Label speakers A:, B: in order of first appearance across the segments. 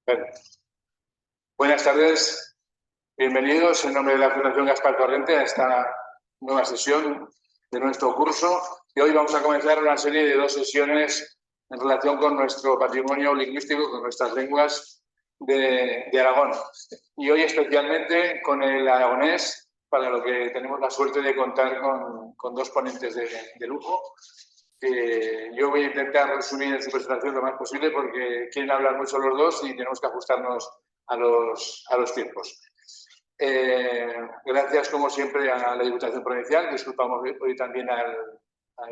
A: Bueno, buenas tardes, bienvenidos en nombre de la Fundación Gaspar Torrente a esta nueva sesión de nuestro curso. Y hoy vamos a comenzar una serie de 2 sesiones en relación con nuestro patrimonio lingüístico, con nuestras lenguas de Aragón. Y hoy especialmente con el aragonés, para lo que tenemos la suerte de contar con 2 ponentes de lujo. Yo voy a intentar resumir en su presentación lo más posible porque quieren hablar mucho los dos y tenemos que ajustarnos a los tiempos. Gracias, como siempre, a la Diputación Provincial. Disculpamos hoy también al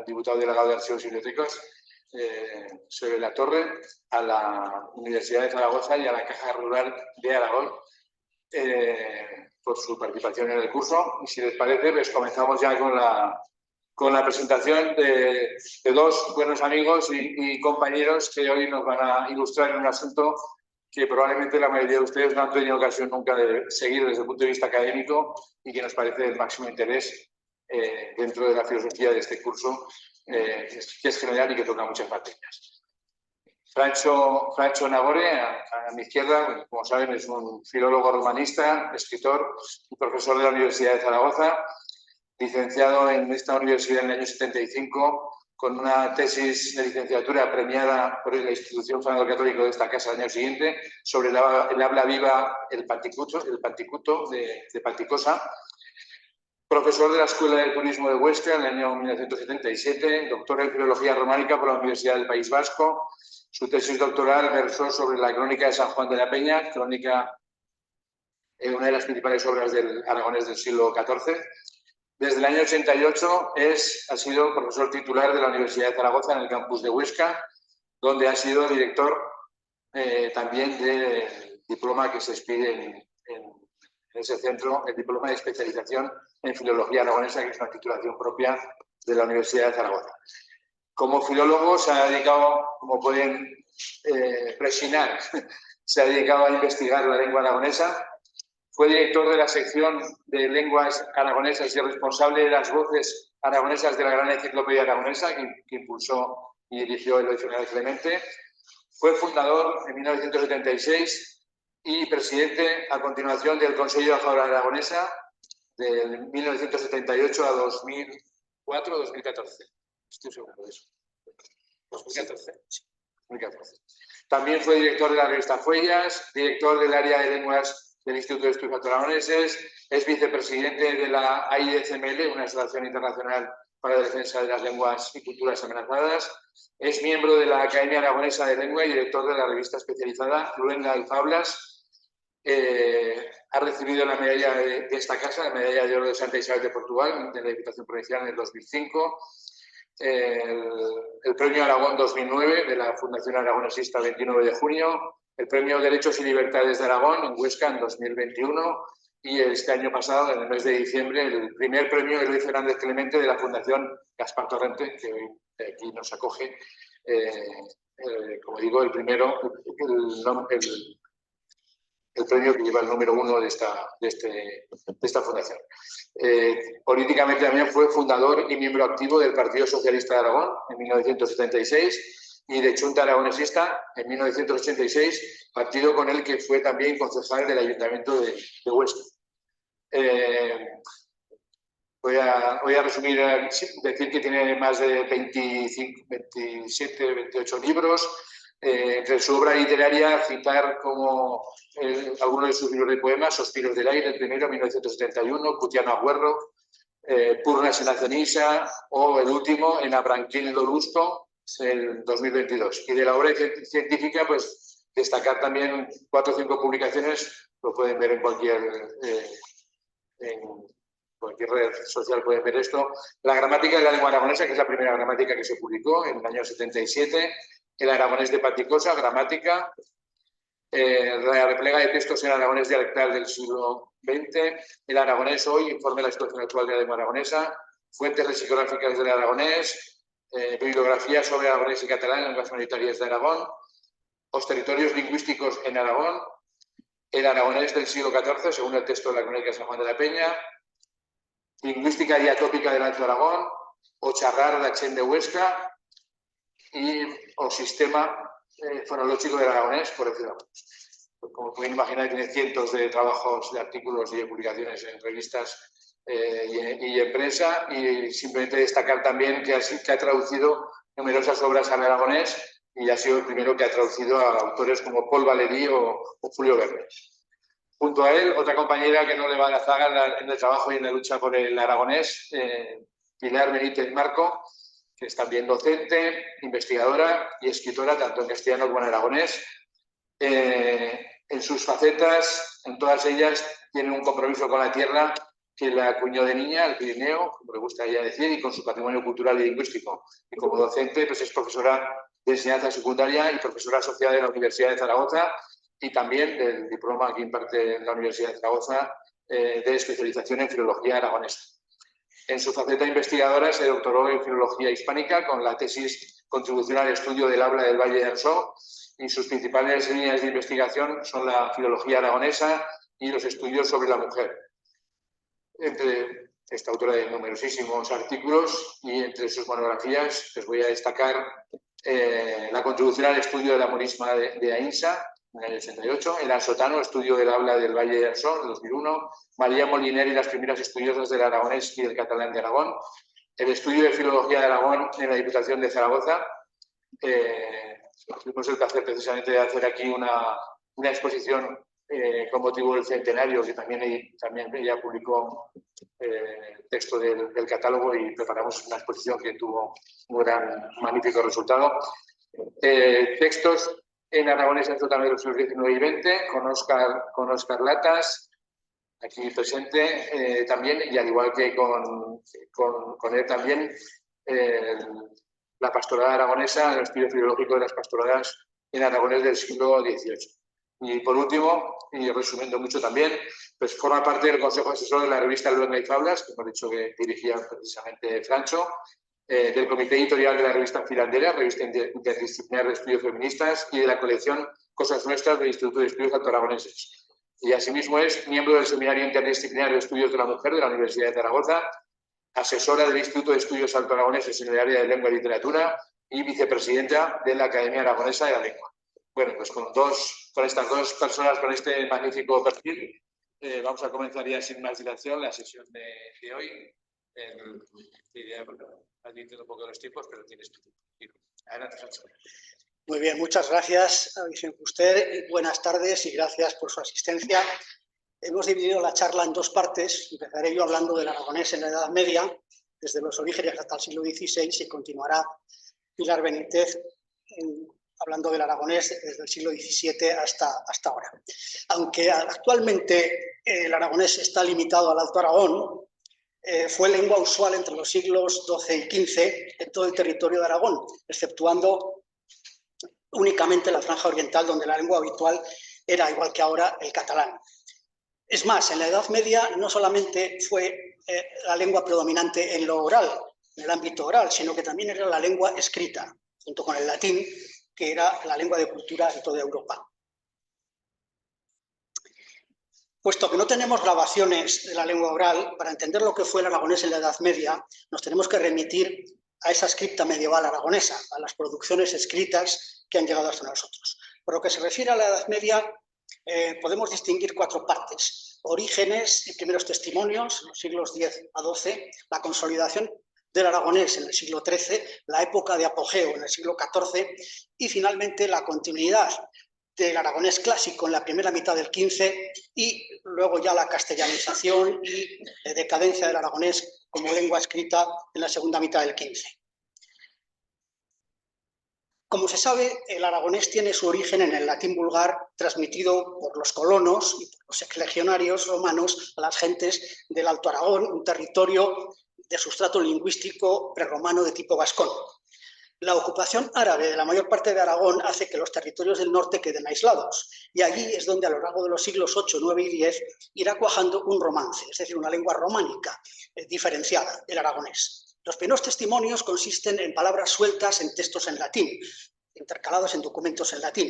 A: diputado delegado de Archivos y Bibliotecas, sobre la Torre, a la Universidad de Zaragoza y a la Caja Rural de Aragón por su participación en el curso. Y si les parece, pues comenzamos ya con la presentación de 2 buenos amigos y compañeros que hoy nos van a ilustrar en un asunto que probablemente la mayoría de ustedes no han tenido ocasión nunca de seguir desde el punto de vista académico y que nos parece del máximo interés dentro de la filosofía de este curso, que es general y que toca muchas materias. Francho Nagore, a mi izquierda, como saben, es un filólogo romanista, escritor y profesor de la Universidad de Zaragoza, licenciado en esta universidad en el año 75, con una tesis de licenciatura premiada por la institución Fernando Católico de esta casa el año siguiente, sobre el habla viva, el Panticuto de Panticosa. Profesor de la Escuela de Turismo de Huesca en el año 1977, doctor en Filología Románica por la Universidad del País Vasco. Su tesis doctoral versó sobre la Crónica de San Juan de la Peña, una de las principales obras del aragonés del siglo XIV. Desde el año 88 ha sido profesor titular de la Universidad de Zaragoza en el campus de Huesca, donde ha sido director también del diploma que se expide en ese centro, el diploma de especialización en filología aragonesa, que es una titulación propia de la Universidad de Zaragoza. Como filólogo se ha dedicado, como pueden presionar, se ha dedicado a investigar la lengua aragonesa. Fue director de la sección de lenguas aragonesas y responsable de las voces aragonesas de la Gran Enciclopedia Aragonesa, que impulsó y dirigió el diccionario Clemente. Fue fundador en 1976 y presidente a continuación del Consejo de Fabra Aragonesa de 1978 a 2004 o 2014. Estoy seguro de eso. 2014. También fue director de la revista Fuellas, director del área de lenguas del Instituto de Estudios Aragoneses, es vicepresidente de la AIDCML, una asociación internacional para la defensa de las lenguas y culturas amenazadas, es miembro de la Academia Aragonesa de Lengua y director de la revista especializada Luenga y Fablas. Ha recibido la medalla de esta casa, la medalla de oro de Santa Isabel de Portugal, de la Diputación Provincial en el 2005, el premio Aragón 2009 de la Fundación Aragonesista 29 de junio, el premio Derechos y Libertades de Aragón en Huesca en 2021 y este año pasado, en el mes de diciembre, el primer premio Eloy Fernández Clemente de la Fundación Gaspar Torrente, que hoy aquí nos acoge. Como digo, el primero, el premio que lleva el número 1 de esta fundación. Políticamente también fue fundador y miembro activo del Partido Socialista de Aragón en 1976 y de Junta Aragonesista en 1986, partido con el que fue también concejal del Ayuntamiento de Huesca. Voy a resumir, decir que tiene más de 27, 28 libros. Entre su obra literaria, citar como algunos de sus libros de poemas: Suspiros del aire, el primero, 1971, Cutiano Agüerro, Purnas en la ceniza, o el último, En Abranquín do Lusco, el 2022. Y de la obra científica, pues destacar también 4 o 5 publicaciones, lo pueden ver en cualquier red social, pueden ver esto. La gramática de la lengua aragonesa, que es la primera gramática que se publicó en el año 77, el aragonés de Panticosa, gramática, la replega de textos en aragonés dialectal del siglo XX, el aragonés hoy, informe de la situación actual de la lengua aragonesa, fuentes lexicográficas del aragonés, bibliografía sobre aragonés y catalán en lenguas minoritarias de Aragón, los territorios lingüísticos en Aragón, el aragonés del siglo XIV, según el texto de la Crónica de San Juan de la Peña, lingüística diatópica del Alto Aragón, o charrar de Achén de Huesca, y o sistema fonológico del aragonés, por decirlo. como pueden imaginar, tiene cientos de trabajos, de artículos y de publicaciones en revistas y en prensa, y simplemente destacar también que ha traducido numerosas obras al aragonés y ha sido el primero que ha traducido a autores como Paul Valéry o Julio Verne. Junto a él, otra compañera que no le va a la zaga en el trabajo y en la lucha por el aragonés, Pilar Benítez Marco, que es también docente, investigadora y escritora tanto en castellano como en aragonés. En sus facetas, en todas ellas, tiene un compromiso con la tierra que la acuñó de niña, el Pirineo, como le gusta a ella decir, y con su patrimonio cultural y lingüístico. Y como docente, pues es profesora de enseñanza secundaria y profesora asociada de la Universidad de Zaragoza, y también del diploma que imparte la Universidad de Zaragoza de especialización en filología aragonesa. En su faceta investigadora se doctoró en filología hispánica con la tesis Contribución al estudio del habla del Valle de Arsó, y sus principales líneas de investigación son la filología aragonesa y los estudios sobre la mujer. Esta autora de numerosísimos artículos, y entre sus monografías les voy a destacar la contribución al estudio de la morisma de Ainsa, en el 88, el Ansotano, estudio del habla del Valle de Arsó, en 2001, María Moliner y las primeras estudiosas del aragonés y del catalán de Aragón, el estudio de filología de Aragón en la Diputación de Zaragoza. Tuvimos el placer precisamente de hacer aquí una exposición con motivo del centenario, que también ella publicó el texto del catálogo, y preparamos una exposición que tuvo un magnífico resultado. Textos en aragonés en total de los siglos XIX y XX, con Óscar Latas, aquí presente también, y al igual que con él también, la pastorada aragonesa, el estudio filológico de las pastoradas en aragonés del siglo XVIII. Y por último, y resumiendo mucho también, pues forma parte del Consejo Asesor de la revista Luenga y Fablas, que hemos dicho que dirigía precisamente Francho, del Comité Editorial de la revista Filandera, revista interdisciplinar de estudios feministas, y de la colección Cosas Nuestras del Instituto de Estudios Altoaragoneses. Y asimismo es miembro del Seminario Interdisciplinar de Estudios de la Mujer de la Universidad de Zaragoza, asesora del Instituto de Estudios Altoaragoneses en el área de Lengua y Literatura y vicepresidenta de la Academia Aragonesa de la Lengua. Bueno, pues con estas dos personas, con este magnífico perfil, vamos a comenzar ya sin más dilación la sesión de hoy. Entiendo un poco de los tiempos, pero tienes tu tiempo. Adelante, Sancho.
B: Muy bien, muchas gracias a Vicente Fuster. Buenas tardes y gracias por su asistencia. Hemos dividido la charla en dos partes. Empezaré yo hablando del aragonés en la Edad Media, desde los orígenes hasta el siglo XVI, y continuará Pilar Benítez hablando del aragonés desde el siglo XVII hasta ahora. Aunque actualmente el aragonés está limitado al Alto Aragón, fue lengua usual entre los siglos XII y XV en todo el territorio de Aragón, exceptuando únicamente la franja oriental, donde la lengua habitual era, igual que ahora, el catalán. Es más, en la Edad Media no solamente fue la lengua predominante en lo oral, en el ámbito oral, sino que también era la lengua escrita, junto con el latín, que era la lengua de cultura de toda Europa. Puesto que no tenemos grabaciones de la lengua oral, para entender lo que fue el aragonés en la Edad Media, nos tenemos que remitir a esa scripta medieval aragonesa, a las producciones escritas que han llegado hasta nosotros. Por lo que se refiere a la Edad Media, podemos distinguir cuatro partes: orígenes y primeros testimonios, en los siglos X a XII, la consolidación del aragonés en el siglo XIII, la época de apogeo en el siglo XIV y finalmente la continuidad del aragonés clásico en la primera mitad del XV y luego ya la castellanización y decadencia del aragonés como lengua escrita en la segunda mitad del XV. Como se sabe, el aragonés tiene su origen en el latín vulgar transmitido por los colonos y por los exlegionarios romanos a las gentes del Alto Aragón, un territorio de sustrato lingüístico prerromano de tipo vascón. La ocupación árabe de la mayor parte de Aragón hace que los territorios del norte queden aislados, y allí es donde a lo largo de los siglos VIII, IX y X irá cuajando un romance, es decir, una lengua románica diferenciada, el aragonés. Los primeros testimonios consisten en palabras sueltas en textos en latín, intercalados en documentos en latín.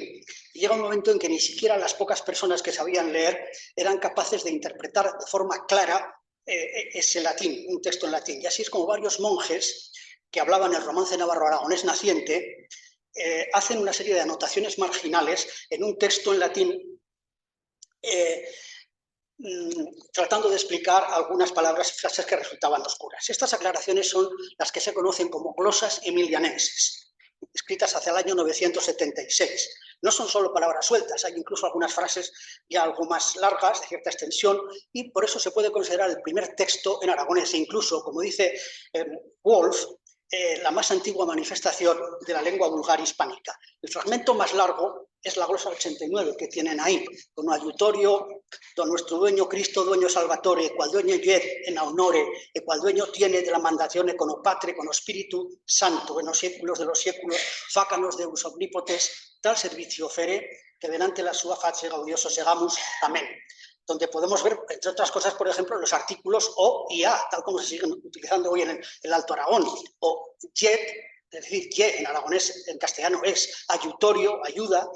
B: Y llega un momento en que ni siquiera las pocas personas que sabían leer eran capaces de interpretar de forma clara ese latín, un texto en latín. Y así es como varios monjes que hablaban el romance navarro-aragonés naciente hacen una serie de anotaciones marginales en un texto en latín tratando de explicar algunas palabras y frases que resultaban oscuras. Estas aclaraciones son las que se conocen como glosas emilianenses, escritas hacia el año 976. No son solo palabras sueltas, hay incluso algunas frases ya algo más largas, de cierta extensión, y por eso se puede considerar el primer texto en aragonés, e incluso, como dice Wolf, la más antigua manifestación de la lengua vulgar hispánica. El fragmento más largo es la glosa 89 que tienen ahí, con aiutorio, don nuestro dueño Cristo, dueño Salvatore, qual dueño yed en honore, e qual dueño tiene de la mandazione con o Patre, con o Spiritu Santo, en los séculos de los séculos, fácanos Deus omnipotes, tal servicio ofere, que delante la sua face gaudioso segamos. Amén. Donde podemos ver, entre otras cosas, por ejemplo, los artículos O y A, tal como se siguen utilizando hoy en el Alto Aragón, o yed, es decir, ye en aragonés, en castellano es ayutorio, ayuda,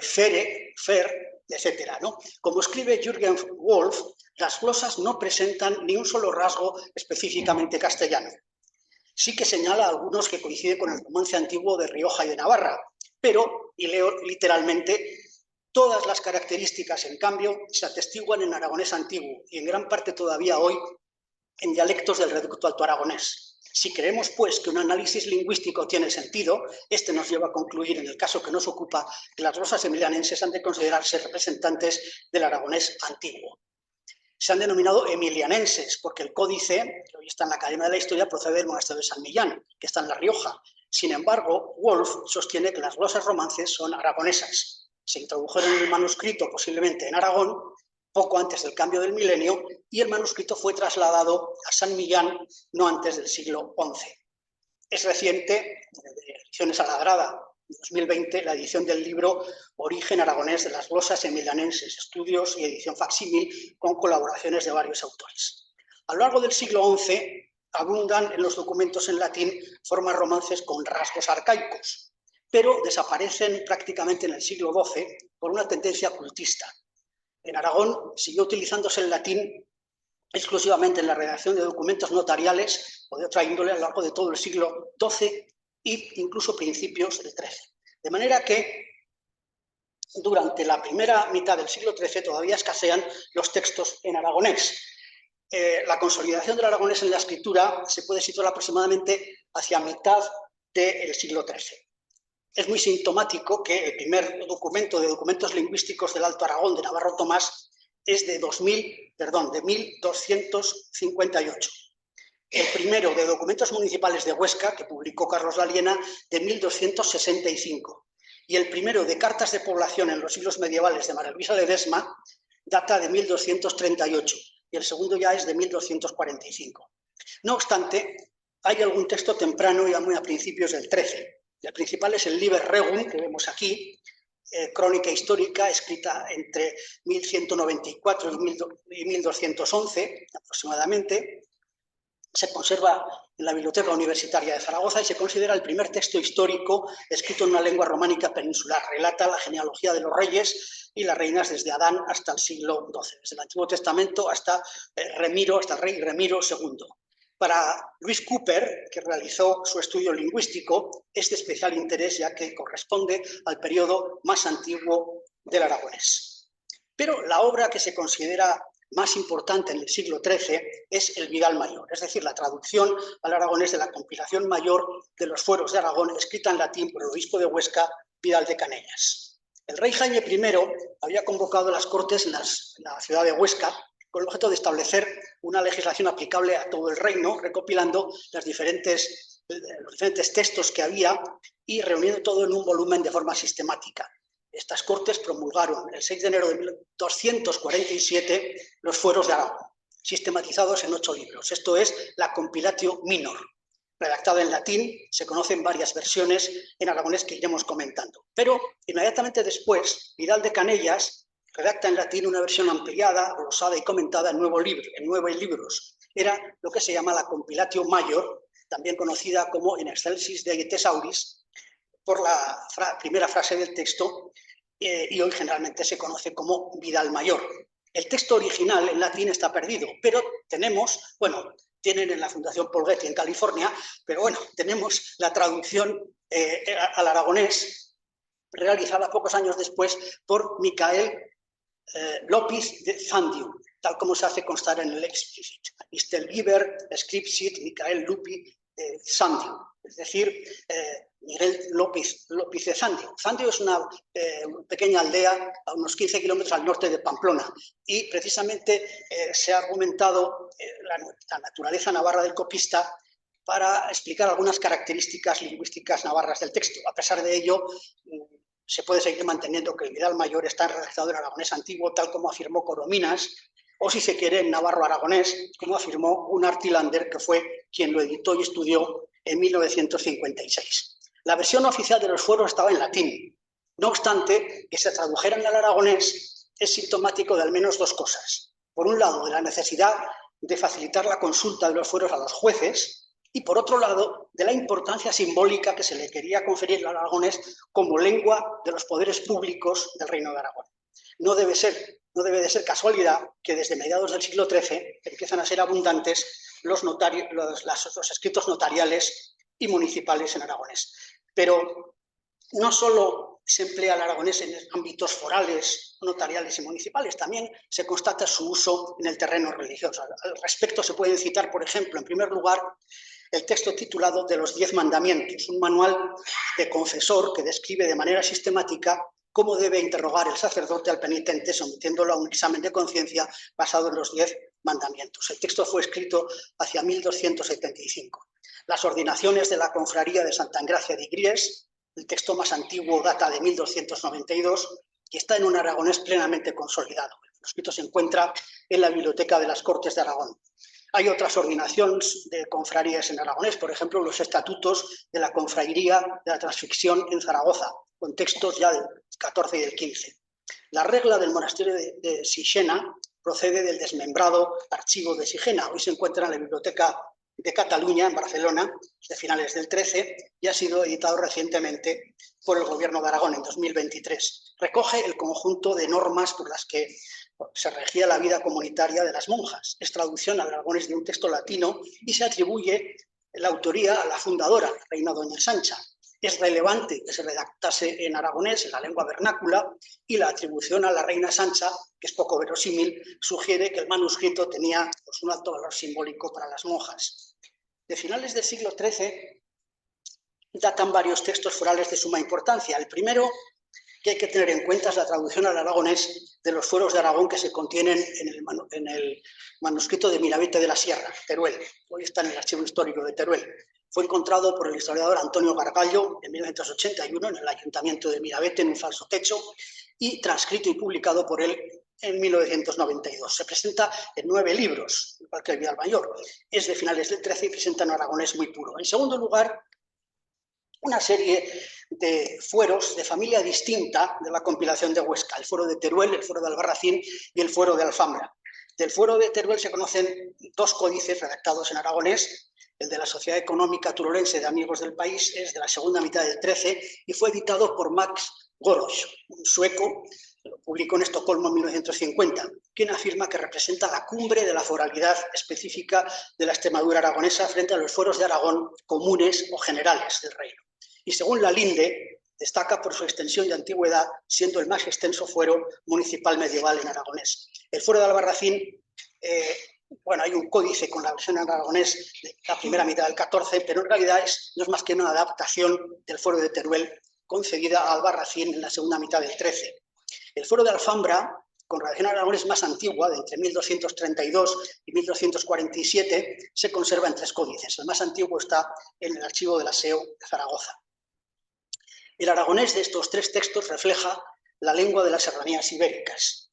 B: fere, fer, etcétera, ¿no? Como escribe Jürgen Wolf, las glosas no presentan ni un solo rasgo específicamente castellano. Sí que señala algunos que coinciden con el romance antiguo de Rioja y de Navarra, pero, y leo literalmente, todas las características, en cambio, se atestiguan en aragonés antiguo y en gran parte todavía hoy en dialectos del reducto alto aragonés. Si creemos, pues, que un análisis lingüístico tiene sentido, este nos lleva a concluir, en el caso que nos ocupa, que las glosas emilianenses han de considerarse representantes del aragonés antiguo. Se han denominado emilianenses, porque el códice, que hoy está en la Academia de la Historia, procede del monasterio de San Millán, que está en La Rioja. Sin embargo, Wolf sostiene que las glosas romances son aragonesas. Se introdujeron en el manuscrito, posiblemente en Aragón, poco antes del cambio del milenio, y el manuscrito fue trasladado a San Millán no antes del siglo XI. Es reciente, de Ediciones a la Grada, 2020, la edición del libro Origen aragonés de las glosas emilianenses, estudios y edición facsímil, con colaboraciones de varios autores. A lo largo del siglo XI abundan en los documentos en latín formas romances con rasgos arcaicos, pero desaparecen prácticamente en el siglo XII por una tendencia cultista. En Aragón siguió utilizándose el latín exclusivamente en la redacción de documentos notariales o de otra índole a lo largo de todo el siglo XII e incluso principios del XIII. De manera que durante la primera mitad del siglo XIII todavía escasean los textos en aragonés. La consolidación del aragonés en la escritura se puede situar aproximadamente hacia mitad del siglo XIII. Es muy sintomático que el primer documento de documentos lingüísticos del Alto Aragón de Navarro Tomás es de 1258. El primero de documentos municipales de Huesca, que publicó Carlos Laliena, de 1265. Y el primero de cartas de población en los siglos medievales de María Luisa Ledesma data de 1238. Y el segundo ya es de 1245. No obstante, hay algún texto temprano, ya muy a principios del XIII. El principal es el Liber Regum, que vemos aquí, crónica histórica escrita entre 1194 y 1211 aproximadamente. Se conserva en la Biblioteca Universitaria de Zaragoza y se considera el primer texto histórico escrito en una lengua románica peninsular. Relata la genealogía de los reyes y las reinas desde Adán hasta el siglo XII, desde el Antiguo Testamento hasta el rey Remiro II. Para Luis Cooper, que realizó su estudio lingüístico, es de especial interés ya que corresponde al periodo más antiguo del aragonés. Pero la obra que se considera más importante en el siglo XIII es el Vidal Mayor, es decir, la traducción al aragonés de la compilación mayor de los fueros de Aragón, escrita en latín por el obispo de Huesca, Vidal de Canellas. El rey Jaime I había convocado las Cortes en la ciudad de Huesca con el objeto de establecer una legislación aplicable a todo el reino, recopilando los diferentes textos que había y reuniendo todo en un volumen de forma sistemática. Estas Cortes promulgaron el 6 de enero de 1247 los fueros de Aragón, sistematizados en 8 libros. Esto es la Compilatio Minor. Redactada en latín, se conocen varias versiones en aragonés que iremos comentando. Pero inmediatamente después, Vidal de Canellas redacta en latín una versión ampliada, glosada y comentada en 9 libros. Era lo que se llama la Compilatio Major, también conocida como In Excelsis Dei Thesauris, por la primera frase del texto, y hoy generalmente se conoce como Vidal Mayor. El texto original en latín está perdido, pero tenemos, bueno, tienen en la Fundación Paul Getty en California, pero bueno, tenemos la traducción al aragonés realizada pocos años después por Micael López de Zandium, tal como se hace constar en el explicit. Mistelgiber, Scripsit, Michael Lupi de Zandium, es decir, Miguel López de Zandium. Zandium es una pequeña aldea a unos 15 kilómetros al norte de Pamplona y precisamente se ha argumentado la naturaleza navarra del copista para explicar algunas características lingüísticas navarras del texto. A pesar de ello, se puede seguir manteniendo que el Vidal Mayor está redactado en aragonés antiguo, tal como afirmó Corominas, o si se quiere, en navarro-aragonés, como afirmó Gunnar Thilander, que fue quien lo editó y estudió en 1956. La versión oficial de los fueros estaba en latín. No obstante, que se tradujeran al aragonés es sintomático de al menos dos cosas. Por un lado, de la necesidad de facilitar la consulta de los fueros a los jueces, y por otro lado, de la importancia simbólica que se le quería conferir al aragonés como lengua de los poderes públicos del Reino de Aragón. No debe de ser casualidad que desde mediados del siglo XIII empiezan a ser abundantes los escritos notariales y municipales en aragonés. Pero no solo se emplea el aragonés en ámbitos forales, notariales y municipales, también se constata su uso en el terreno religioso. Al respecto se pueden citar, por ejemplo, en primer lugar, el texto titulado de los 10 mandamientos, un manual de confesor que describe de manera sistemática cómo debe interrogar el sacerdote al penitente sometiéndolo a un examen de conciencia basado en los 10 mandamientos. El texto fue escrito hacia 1275. Las ordenaciones de la Confraría de Santa Engracia de Igries, el texto más antiguo data de 1292 y está en un aragonés plenamente consolidado. El escrito se encuentra en la Biblioteca de las Cortes de Aragón. Hay otras ordenaciones de confrarías en aragonés, por ejemplo, los estatutos de la Confraría de la Transfixión en Zaragoza, con textos ya del 14 y del 15. La regla del monasterio de Sixena procede del desmembrado archivo de Sigena. Hoy se encuentra en la Biblioteca de Cataluña, en Barcelona, de finales del 13, y ha sido editado recientemente por el Gobierno de Aragón en 2023. Recoge el conjunto de normas por las que se regía la vida comunitaria de las monjas. Es traducción al aragonés de un texto latino y se atribuye la autoría a la fundadora, la reina Doña Sancha. Es relevante que se redactase en aragonés, en la lengua vernácula, y la atribución a la reina Sancha, que es poco verosímil, sugiere que el manuscrito tenía un alto valor simbólico para las monjas. De finales del siglo XIII datan varios textos forales de suma importancia. El primero que hay que tener en cuenta es la traducción al aragonés de los fueros de Aragón que se contienen en el manuscrito de Mirabete de la Sierra, Teruel. Hoy está en el archivo histórico de Teruel. Fue encontrado por el historiador Antonio Gargallo en 1981 en el ayuntamiento de Mirabete en un falso techo y transcrito y publicado por él en 1992. Se presenta en 9 libros, igual que el Vidal Mayor. Es de finales del 13 y presenta un aragonés muy puro. En segundo lugar, una serie de fueros de familia distinta de la compilación de Huesca, el fuero de Teruel, el fuero de Albarracín y el fuero de Alfambra. Del fuero de Teruel se conocen 2 códices redactados en aragonés. El de la Sociedad Económica Turolense de Amigos del País es de la segunda mitad del 13 y fue editado por Max Goros, un sueco, lo publicó en Estocolmo en 1950, quien afirma que representa la cumbre de la foralidad específica de la Extremadura aragonesa frente a los fueros de Aragón comunes o generales del reino. Y según la Linde, destaca por su extensión y antigüedad, siendo el más extenso fuero municipal medieval en aragonés. El fuero de Albarracín, bueno, hay un códice con la versión en aragonés de la primera mitad del 14, pero en realidad no es más que una adaptación del fuero de Teruel concedida a Albarracín en la segunda mitad del 13. El fuero de Alfambra, con redacción en aragonés más antigua, de entre 1232 y 1247, se conserva en 3 códices. El más antiguo está en el archivo del Aseo de Zaragoza. El aragonés de estos 3 textos refleja la lengua de las serranías ibéricas.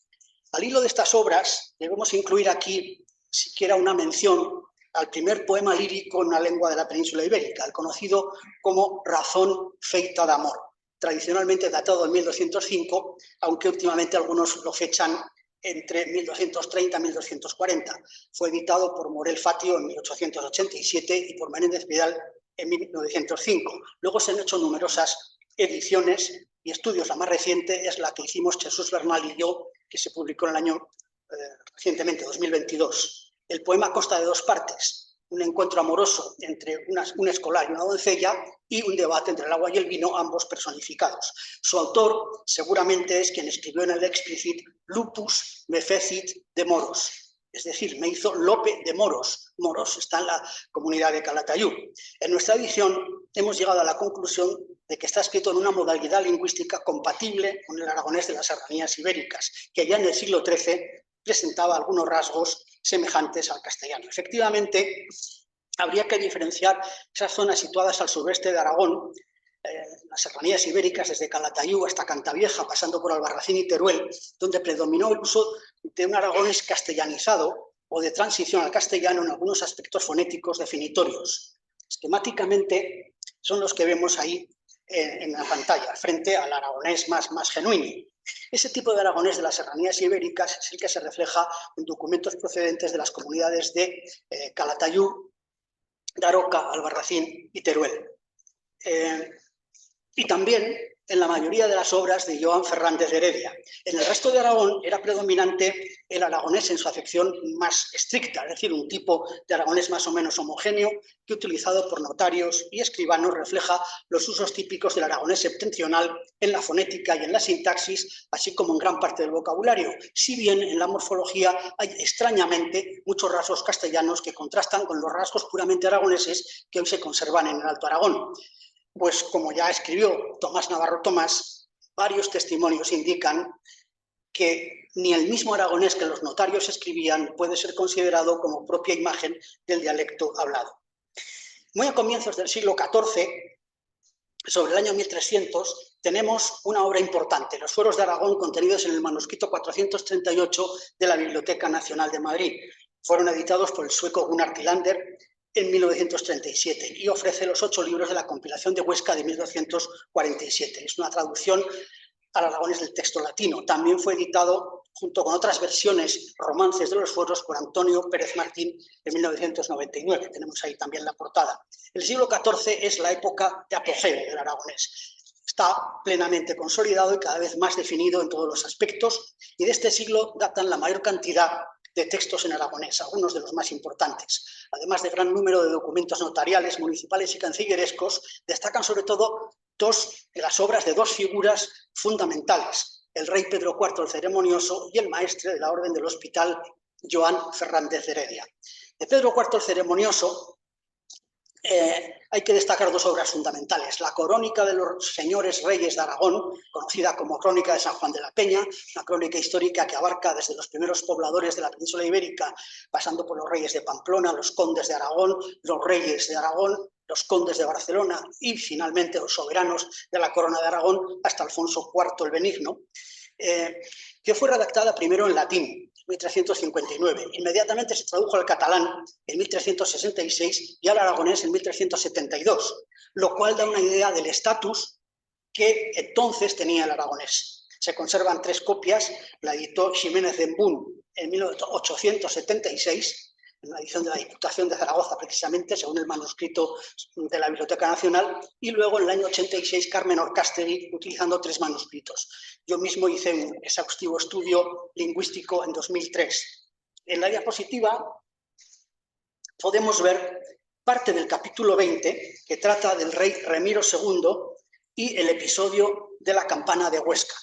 B: Al hilo de estas obras, debemos incluir aquí siquiera una mención al primer poema lírico en una lengua de la península ibérica, el conocido como Razón feita de amor, tradicionalmente datado en 1205, aunque últimamente algunos lo fechan entre 1230 y 1240. Fue editado por Morel Fatio en 1887 y por Menéndez Vidal en 1905. Luego se han hecho numerosas ediciones y estudios. La más reciente es la que hicimos Jesús Bernal y yo, que se publicó en el año recientemente, 2022. El poema consta de 2 partes. un encuentro amoroso entre un escolar y una doncella y un debate entre el agua y el vino, ambos personificados. Su autor seguramente es quien escribió en el Explicit Lupus me fecit de moros, es decir, me hizo Lope de Moros. Moros está en la comunidad de Calatayud. En nuestra edición hemos llegado a la conclusión de que está escrito en una modalidad lingüística compatible con el aragonés de las serranías ibéricas, que ya en el siglo XIII presentaba algunos rasgos semejantes al castellano. Efectivamente, habría que diferenciar esas zonas situadas al sureste de Aragón, las serranías ibéricas desde Calatayud hasta Cantavieja, pasando por Albarracín y Teruel, donde predominó el uso de un aragonés castellanizado o de transición al castellano en algunos aspectos fonéticos definitorios. Esquemáticamente son los que vemos ahí en la pantalla, frente al aragonés más genuino. Ese tipo de aragonés de las serranías ibéricas es el que se refleja en documentos procedentes de las comunidades de Calatayud, Daroca, Albarracín y Teruel. Y también en la mayoría de las obras de Joan Fernández de Heredia. En el resto de Aragón era predominante el aragonés en su acepción más estricta, es decir, un tipo de aragonés más o menos homogéneo que, utilizado por notarios y escribanos, refleja los usos típicos del aragonés septentrional en la fonética y en la sintaxis, así como en gran parte del vocabulario, si bien en la morfología hay extrañamente muchos rasgos castellanos que contrastan con los rasgos puramente aragoneses que hoy se conservan en el Alto Aragón. Pues como ya escribió Tomás Navarro Tomás, varios testimonios indican que ni el mismo aragonés que los notarios escribían puede ser considerado como propia imagen del dialecto hablado. Muy a comienzos del siglo XIV, sobre el año 1300, tenemos una obra importante, los Fueros de Aragón, contenidos en el manuscrito 438 de la Biblioteca Nacional de Madrid. Fueron editados por el sueco Gunnar Thilander en 1937 y ofrece los 8 libros de la compilación de Huesca de 1247. Es una traducción al aragonés del texto latino. También fue editado junto con otras versiones, romances de los fueros, por Antonio Pérez Martín en 1999. Tenemos ahí también la portada. El siglo XIV es la época de apogeo del aragonés. Está plenamente consolidado y cada vez más definido en todos los aspectos, y de este siglo datan la mayor cantidad de textos en aragonés, algunos de los más importantes. Además de gran número de documentos notariales, municipales y cancillerescos, destacan sobre todo las obras de dos figuras fundamentales, el rey Pedro IV el Ceremonioso y el maestre de la Orden del Hospital, Joan Fernández de Heredia. De Pedro IV el Ceremonioso hay que destacar dos obras fundamentales. La Crónica de los Señores Reyes de Aragón, conocida como Crónica de San Juan de la Peña, una crónica histórica que abarca desde los primeros pobladores de la península ibérica, pasando por los reyes de Pamplona, los condes de Aragón, los reyes de Aragón, los condes de Barcelona y finalmente los soberanos de la Corona de Aragón, hasta Alfonso IV el Benigno, que fue redactada primero en latín, 1359. Inmediatamente se tradujo al catalán en 1366 y al aragonés en 1372, lo cual da una idea del estatus que entonces tenía el aragonés. Se conservan 3 copias, la editó Ximénez de Embún en 1876, en una edición de la Diputación de Zaragoza, precisamente, según el manuscrito de la Biblioteca Nacional, y luego en el año 86 Carmen Orcástegui, utilizando 3 manuscritos. Yo mismo hice un exhaustivo estudio lingüístico en 2003. En la diapositiva podemos ver parte del capítulo 20, que trata del rey Remiro II y el episodio de la campana de Huesca.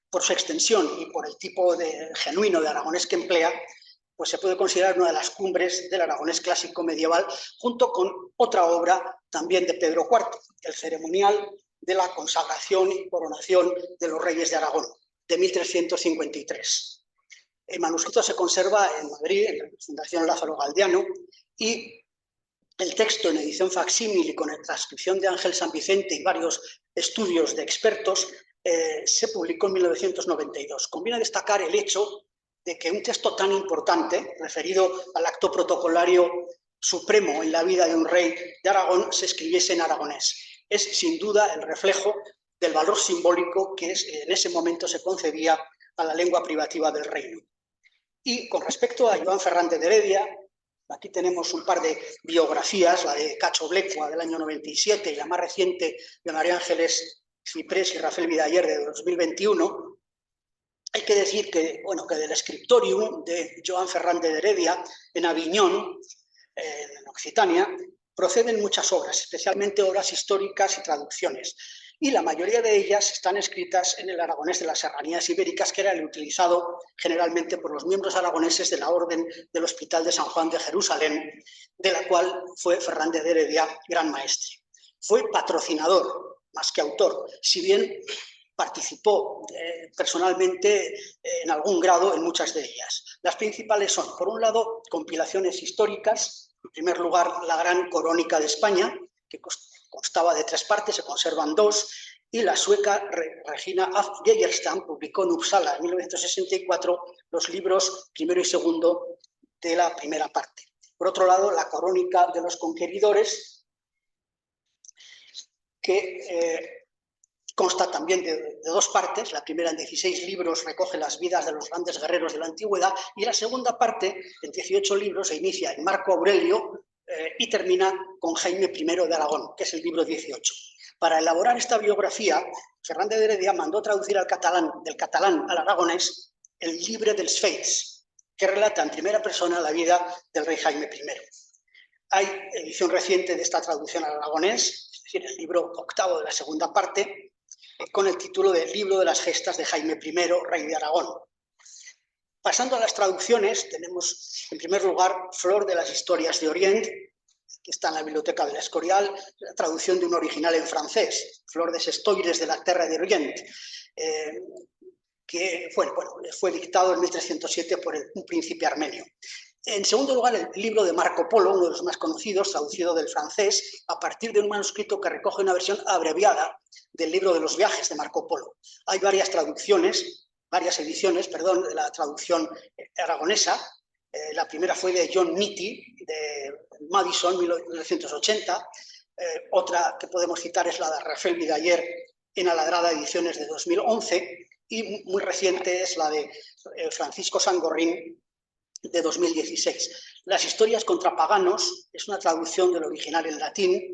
B: Por su extensión y por el tipo genuino de aragonés que emplea, pues se puede considerar una de las cumbres del aragonés clásico medieval, junto con otra obra también de Pedro IV, el ceremonial de la consagración y coronación de los reyes de Aragón, de 1353. El manuscrito se conserva en Madrid, en la Fundación Lázaro Galdiano, y el texto en edición facsímil y con transcripción de Ángel San Vicente y varios estudios de expertos se publicó en 1992. Conviene destacar el hecho de que un texto tan importante, referido al acto protocolario supremo en la vida de un rey de Aragón, se escribiese en aragonés. Es sin duda el reflejo del valor simbólico que en ese momento se concedía a la lengua privativa del reino. Y con respecto a Joan Fernández de Heredia, aquí tenemos un par de biografías, la de Cacho Blecua del año 97 y la más reciente de María Ángeles Ciprés y Rafael Vidaller de 2021, Hay que decir que, bueno, que del Scriptorium de Joan Ferran de Heredia, en Aviñón, en Occitania, proceden muchas obras, especialmente obras históricas y traducciones, y la mayoría de ellas están escritas en el aragonés de las serranías ibéricas, que era el utilizado generalmente por los miembros aragoneses de la Orden del Hospital de San Juan de Jerusalén, de la cual fue Ferran de Heredia gran maestre. Fue patrocinador, más que autor, si bien participó personalmente en algún grado en muchas de ellas. Las principales son, por un lado, compilaciones históricas. En primer lugar, la Gran Corónica de España, que constaba de 3 partes, se conservan 2, y la sueca Regina af Geijerstam publicó en Uppsala en 1964 los libros primero y segundo de la primera parte. Por otro lado, la Crónica de los Conqueridores, que consta también de 2 partes. La primera, en 16 libros, recoge las vidas de los grandes guerreros de la antigüedad, y la segunda parte, en 18 libros, se inicia en Marco Aurelio y termina con Jaime I de Aragón, que es el libro 18. Para elaborar esta biografía, Ferran de Heredia mandó traducir del catalán al aragonés el Llibre dels Fets, que relata en primera persona la vida del rey Jaime I. Hay edición reciente de esta traducción al aragonés, es decir, el libro 8º de la segunda parte, con el título de Libro de las Gestas de Jaime I, rey de Aragón. Pasando a las traducciones, tenemos en primer lugar Flor de las Historias de Oriente, que está en la Biblioteca del Escorial, la traducción de un original en francés, Flor des Historias de la Terra de Oriente, que fue dictado en 1307 por un príncipe armenio. En segundo lugar, el libro de Marco Polo, uno de los más conocidos, traducido del francés, a partir de un manuscrito que recoge una versión abreviada del libro de los viajes de Marco Polo. Hay varias ediciones de la traducción aragonesa. La primera fue de John Nitti, de Madison, 1980. Otra que podemos citar es la de Rafael Vidaller, en Aladrada Ediciones, de 2011. Y muy reciente es la de Francisco Sangorrín, de 2016. Las historias contra paganos es una traducción del original en latín,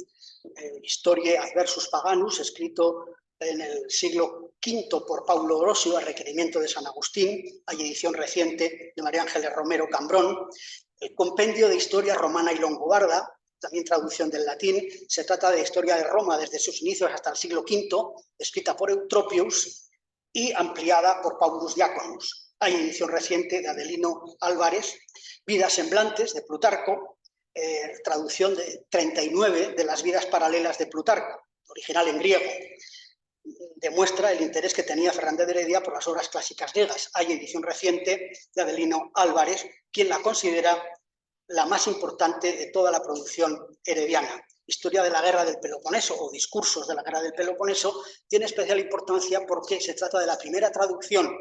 B: Historiae Adversus Paganus, escrito en el siglo V por Paulo Orosio a requerimiento de San Agustín. Hay edición reciente de María Ángeles Romero Cambrón. El compendio de historia romana y longobarda, también traducción del latín. Se trata de historia de Roma desde sus inicios hasta el siglo V, escrita por Eutropius y ampliada por Paulus Diaconus. Hay edición reciente de Adelino Álvarez, Vidas Semblantes, de Plutarco, traducción de 39 de las vidas paralelas de Plutarco, original en griego. Demuestra el interés que tenía Ferran de Heredia por las obras clásicas griegas. Hay edición reciente de Adelino Álvarez, quien la considera la más importante de toda la producción herediana. Historia de la Guerra del Peloponeso, o Discursos de la Guerra del Peloponeso, tiene especial importancia porque se trata de la primera traducción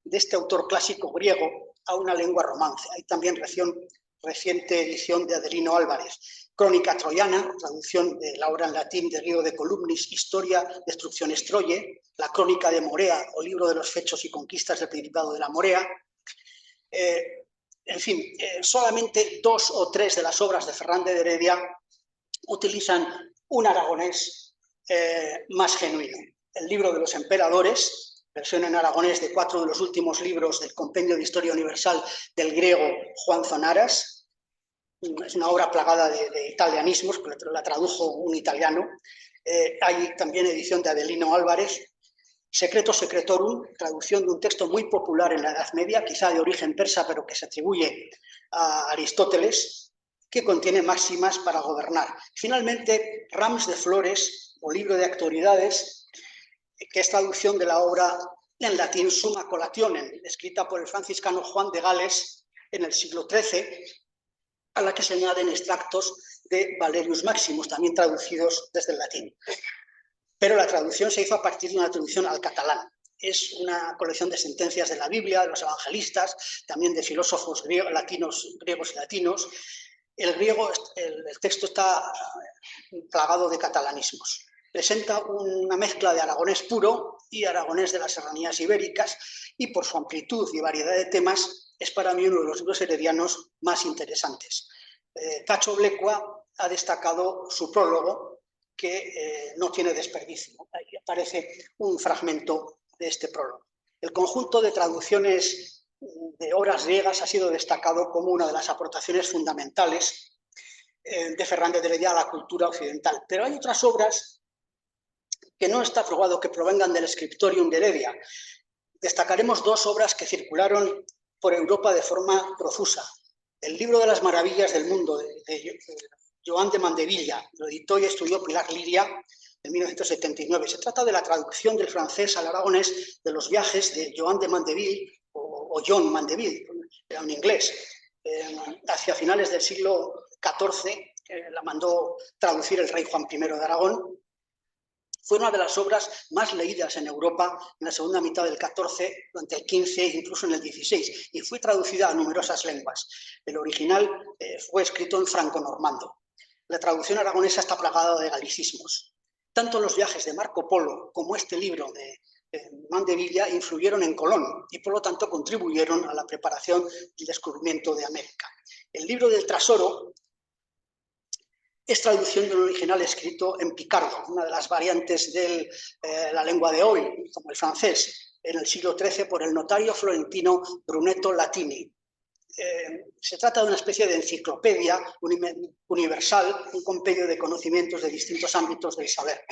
B: de este autor clásico griego a una lengua romance. Hay también reciente edición de Adelino Álvarez. Crónica troyana, traducción de la obra en latín de Río de Columnis, Historia Destrucciones Troye. La Crónica de Morea, o Libro de los Fechos y Conquistas del Principado de la Morea. En fin, solamente 2 o 3 de las obras de Ferran de Heredia utilizan un aragonés más genuino. El Libro de los Emperadores, versión en aragonés de 4 de los últimos libros del Compendio de Historia Universal del griego Juan Zonaras. Es una obra plagada de italianismos, la tradujo un italiano. Hay también edición de Adelino Álvarez. Secreto Secretorum, traducción de un texto muy popular en la Edad Media, quizá de origen persa, pero que se atribuye a Aristóteles, que contiene máximas para gobernar. Finalmente, Rams de Flores, o Libro de Actualidades, que es traducción de la obra en latín Summa Collationem, escrita por el franciscano Juan de Gales en el siglo XIII, a la que se añaden extractos de Valerius Maximus, también traducidos desde el latín. Pero la traducción se hizo a partir de una traducción al catalán. Es una colección de sentencias de la Biblia, de los evangelistas, también de filósofos griegos y latinos. El texto está plagado de catalanismos. Presenta una mezcla de aragonés puro y aragonés de las serranías ibéricas, y por su amplitud y variedad de temas es para mí uno de los libros heredianos más interesantes. Tacho Blecua ha destacado su prólogo, que no tiene desperdicio. Ahí aparece un fragmento de este prólogo. El conjunto de traducciones de obras griegas ha sido destacado como una de las aportaciones fundamentales de Fernández de Heredia a la cultura occidental. Pero hay otras obras que no está probado que provengan del scriptorium de Heredia. Destacaremos dos obras que circularon por Europa de forma profusa. El libro de las maravillas del mundo de Joan de Mandevilla, lo editó y estudió Pilar Liria en 1979. Se trata de la traducción del francés al aragonés de los viajes de Joan de Mandeville, o John Mandeville, era un inglés, hacia finales del siglo XIV, la mandó traducir el rey Juan I de Aragón. Fue una de las obras más leídas en Europa en la segunda mitad del XIV, durante el XV e incluso en el XVI, y fue traducida a numerosas lenguas. El original fue escrito en franco-normando. La traducción aragonesa está plagada de galicismos. Tanto los viajes de Marco Polo como este libro de Mandevilla influyeron en Colón y por lo tanto contribuyeron a la preparación y descubrimiento de América. El libro del Trasoro es traducción del original escrito en picardo, una de las variantes de la lengua de hoy, como el francés, en el siglo XIII por el notario florentino Brunetto Latini. Se trata de una especie de enciclopedia universal, un compendio de conocimientos de distintos ámbitos del saber.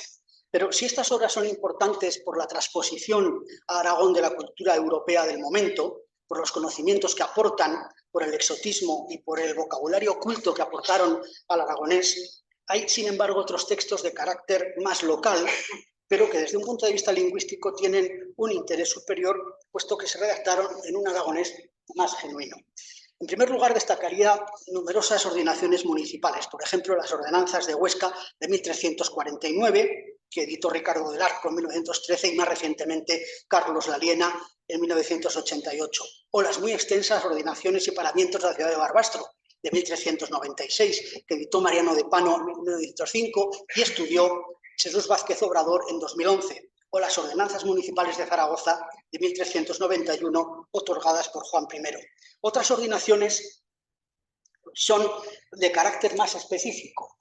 B: Pero si estas obras son importantes por la transposición a Aragón de la cultura europea del momento, por los conocimientos que aportan, por el exotismo y por el vocabulario culto que aportaron al aragonés, hay, sin embargo, otros textos de carácter más local, pero que desde un punto de vista lingüístico tienen un interés superior, puesto que se redactaron en un aragonés más genuino. En primer lugar, destacaría numerosas ordenaciones municipales, por ejemplo, las ordenanzas de Huesca de 1349, que editó Ricardo del Arco en 1913 y más recientemente Carlos Laliena en 1988, o las muy extensas ordenaciones y paramientos de la ciudad de Barbastro de 1396, que editó Mariano de Pano en 1905 y estudió Jesús Vázquez Obrador en 2011, o las ordenanzas municipales de Zaragoza de 1391, otorgadas por Juan I. Otras ordenaciones son de carácter más específico,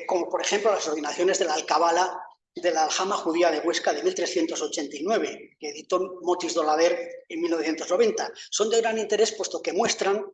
B: como por ejemplo las ordenaciones de la alcabala de la aljama judía de Huesca de 1389, que editó Motis d'Olaver en 1990. Son de gran interés puesto que muestran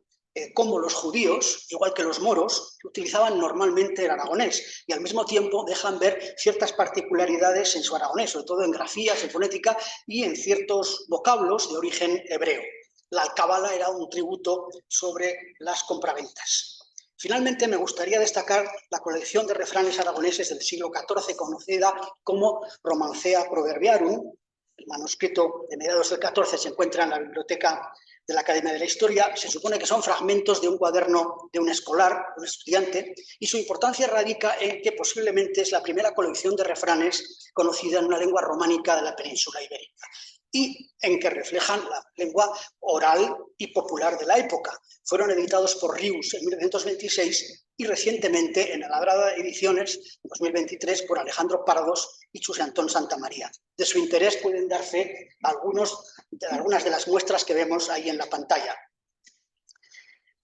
B: cómo los judíos, igual que los moros, utilizaban normalmente el aragonés y al mismo tiempo dejan ver ciertas particularidades en su aragonés, sobre todo en grafías, en fonética y en ciertos vocablos de origen hebreo. La alcabala era un tributo sobre las compraventas. Finalmente, me gustaría destacar la colección de refranes aragoneses del siglo XIV, conocida como Romancea Proverbiarum. El manuscrito de mediados del XIV se encuentra en la biblioteca de la Academia de la Historia. Se supone que son fragmentos de un cuaderno de un escolar, un estudiante, y su importancia radica en que posiblemente es la primera colección de refranes conocida en una lengua románica de la península ibérica, y en que reflejan la lengua oral y popular de la época. Fueron editados por Rius en 1926 y recientemente en Alabrada Ediciones, en 2023, por Alejandro Pardos y José Antón Santamaría. De su interés pueden dar fe algunas de las muestras que vemos ahí en la pantalla.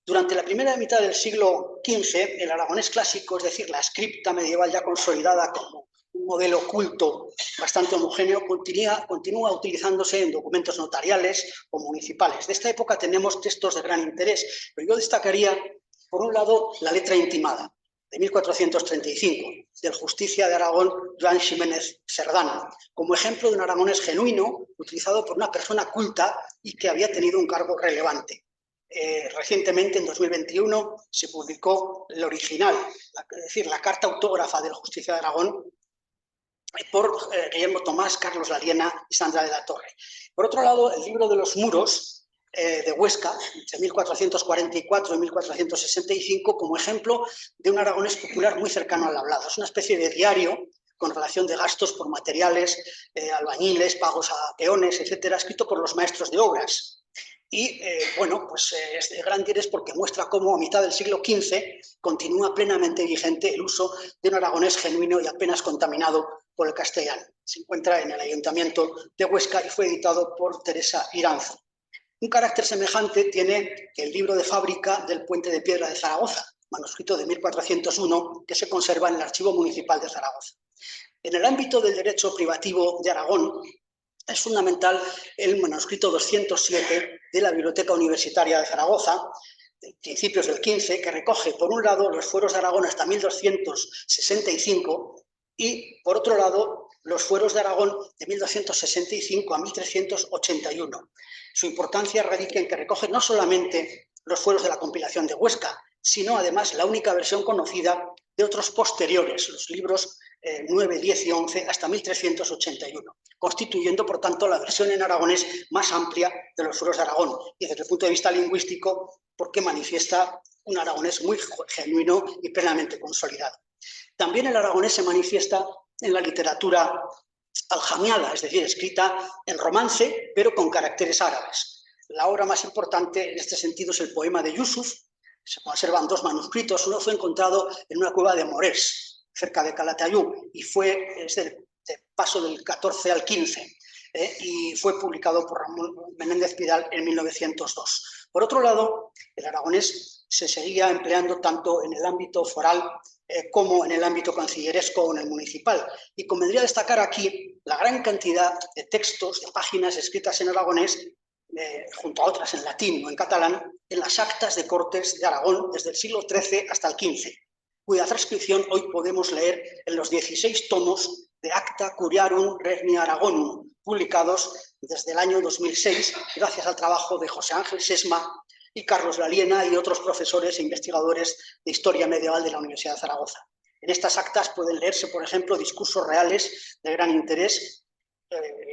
B: Durante la primera mitad del siglo XV, el aragonés clásico, es decir, la scripta medieval ya consolidada como un modelo culto bastante homogéneo, continúa utilizándose en documentos notariales o municipales. De esta época tenemos textos de gran interés, pero yo destacaría, por un lado, la letra intimada, de 1435, del Justicia de Aragón, Joan Ximénez Cerdán, como ejemplo de un aragonés genuino, utilizado por una persona culta y que había tenido un cargo relevante. Recientemente, en 2021, se publicó el original, es decir, la carta autógrafa del Justicia de Aragón, por Guillermo Tomás, Carlos Laliena y Sandra de la Torre. Por otro lado, el libro de los muros de Huesca, entre 1444 y 1465, como ejemplo de un aragonés popular muy cercano al hablado. Es una especie de diario con relación de gastos por materiales, albañiles, pagos a peones, etcétera, escrito por los maestros de obras. Y, bueno, pues es de gran interés porque muestra cómo a mitad del siglo XV continúa plenamente vigente el uso de un aragonés genuino y apenas contaminado por el castellano. Se encuentra en el Ayuntamiento de Huesca y fue editado por Teresa Iranzo. Un carácter semejante tiene el libro de fábrica del Puente de Piedra de Zaragoza, manuscrito de 1401, que se conserva en el Archivo Municipal de Zaragoza. En el ámbito del derecho privativo de Aragón, Es fundamental el manuscrito 207 de la Biblioteca Universitaria de Zaragoza, de principios del 15, que recoge, por un lado, los fueros de Aragón hasta 1265 y, por otro lado, los fueros de Aragón de 1265 a 1381. Su importancia radica en que recoge no solamente los fueros de la compilación de Huesca, sino además la única versión conocida de otros posteriores, los libros 9, 10 y 11 hasta 1381, constituyendo, por tanto, la versión en aragonés más amplia de los fueros de Aragón y, desde el punto de vista lingüístico, porque manifiesta un aragonés muy genuino y plenamente consolidado. También el aragonés se manifiesta en la literatura aljamiada, es decir, escrita en romance, pero con caracteres árabes. La obra más importante en este sentido es el poema de Yusuf. Se conservan 2 manuscritos, uno fue encontrado en una cueva de Morés, cerca de Calatayud, y es del paso del 14 al 15, y fue publicado por Ramón Menéndez Pidal en 1902. Por otro lado, el aragonés se seguía empleando tanto en el ámbito foral como en el ámbito cancilleresco o en el municipal. Y convendría destacar aquí la gran cantidad de textos, de páginas escritas en aragonés, junto a otras en latín o en catalán, en las actas de Cortes de Aragón desde el siglo XIII hasta el XV, cuya transcripción hoy podemos leer en los 16 tomos de Acta Curiarum Regni Aragonum, publicados desde el año 2006, gracias al trabajo de José Ángel Sesma y Carlos Laliena y otros profesores e investigadores de historia medieval de la Universidad de Zaragoza. En estas actas pueden leerse, por ejemplo, discursos reales de gran interés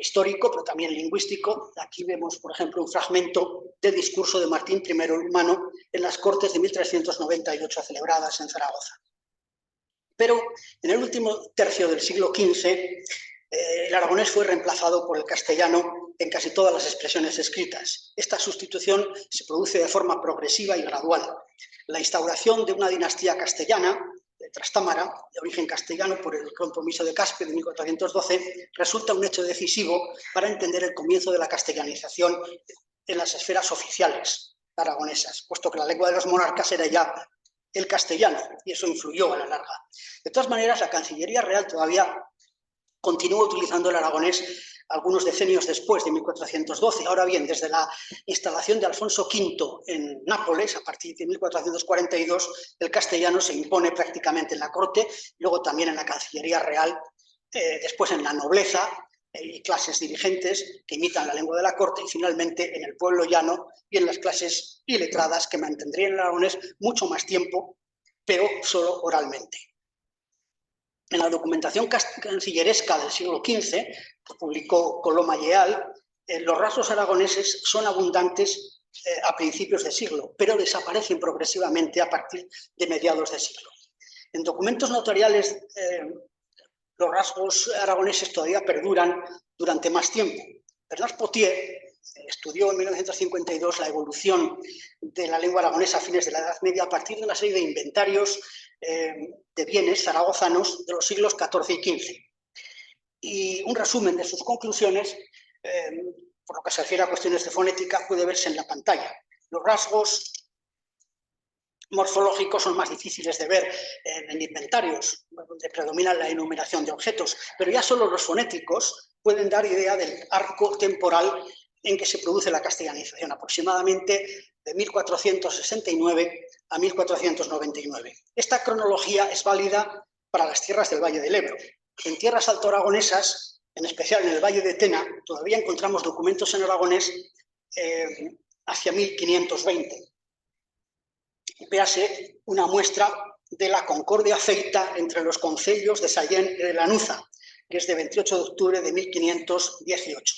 B: histórico, pero también lingüístico. Aquí vemos, por ejemplo, un fragmento del discurso de Martín I el Humano en las Cortes de 1398 celebradas en Zaragoza. Pero en el último tercio del siglo XV, el aragonés fue reemplazado por el castellano en casi todas las expresiones escritas. Esta sustitución se produce de forma progresiva y gradual. La instauración de una dinastía castellana, de Trastámara, de origen castellano, por el compromiso de Caspe de 1412, resulta un hecho decisivo para entender el comienzo de la castellanización en las esferas oficiales aragonesas, puesto que la lengua de los monarcas era ya el castellano, y eso influyó a la larga. De todas maneras, la Cancillería Real todavía continúa utilizando el aragonés algunos decenios después de 1412. Ahora bien, desde la instalación de Alfonso V en Nápoles, a partir de 1442, el castellano se impone prácticamente en la corte, luego también en la Cancillería Real, después en la nobleza y clases dirigentes que imitan la lengua de la corte, y finalmente en el pueblo llano y en las clases iletradas que mantendrían el aragonés mucho más tiempo, pero solo oralmente. En la documentación cancilleresca del siglo XV, que publicó Coloma Lleal, los rasgos aragoneses son abundantes a principios de siglo, pero desaparecen progresivamente a partir de mediados de siglo. En documentos notariales, los rasgos aragoneses todavía perduran durante más tiempo. Bernard Potier estudió en 1952 la evolución de la lengua aragonesa a fines de la Edad Media a partir de una serie de inventarios de bienes zaragozanos de los siglos XIV y XV. Y un resumen de sus conclusiones, por lo que se refiere a cuestiones de fonética, puede verse en la pantalla. Los rasgos morfológicos son más difíciles de ver en inventarios, donde predomina la enumeración de objetos, pero ya solo los fonéticos pueden dar idea del arco temporal en que se produce la castellanización, aproximadamente de 1469 a 1499. Esta cronología es válida para las tierras del Valle del Ebro. En tierras altoaragonesas, en especial en el Valle de Tena, todavía encontramos documentos en aragonés hacia 1520. Véase una muestra de la concordia feita entre los concilios de Sallent y de Lanuza, que es de 28 de octubre de 1518.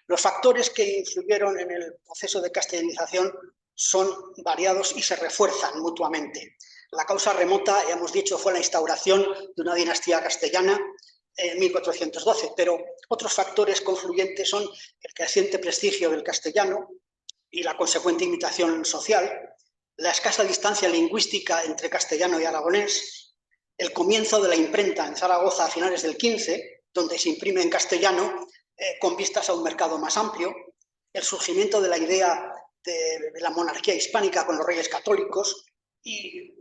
B: Los factores que influyeron en el proceso de castellanización son variados y se refuerzan mutuamente. La causa remota, ya hemos dicho, fue la instauración de una dinastía castellana en 1412, pero otros factores confluyentes son el creciente prestigio del castellano y la consecuente imitación social, la escasa distancia lingüística entre castellano y aragonés, el comienzo de la imprenta en Zaragoza a finales del XV, donde se imprime en castellano con vistas a un mercado más amplio, el surgimiento de la idea de la monarquía hispánica con los reyes católicos y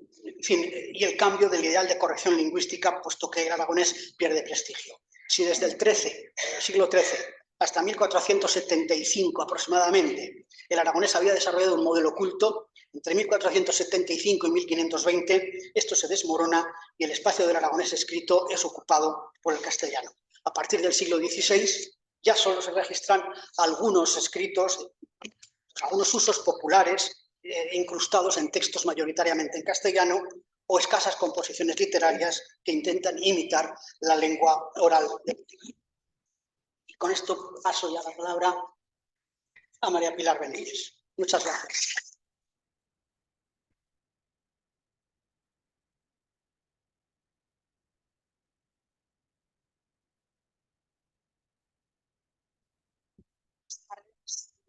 B: el cambio del ideal de corrección lingüística, puesto que el aragonés pierde prestigio. Si desde el siglo XIII hasta 1475 aproximadamente, el aragonés había desarrollado un modelo culto. Entre 1475 y 1520 esto se desmorona y el espacio del aragonés escrito es ocupado por el castellano. A partir del siglo XVI ya solo se registran algunos escritos, algunos usos populares incrustados en textos mayoritariamente en castellano o escasas composiciones literarias que intentan imitar la lengua oral de Portugal. Y con esto paso ya la palabra a María Pilar Benítez. Muchas gracias.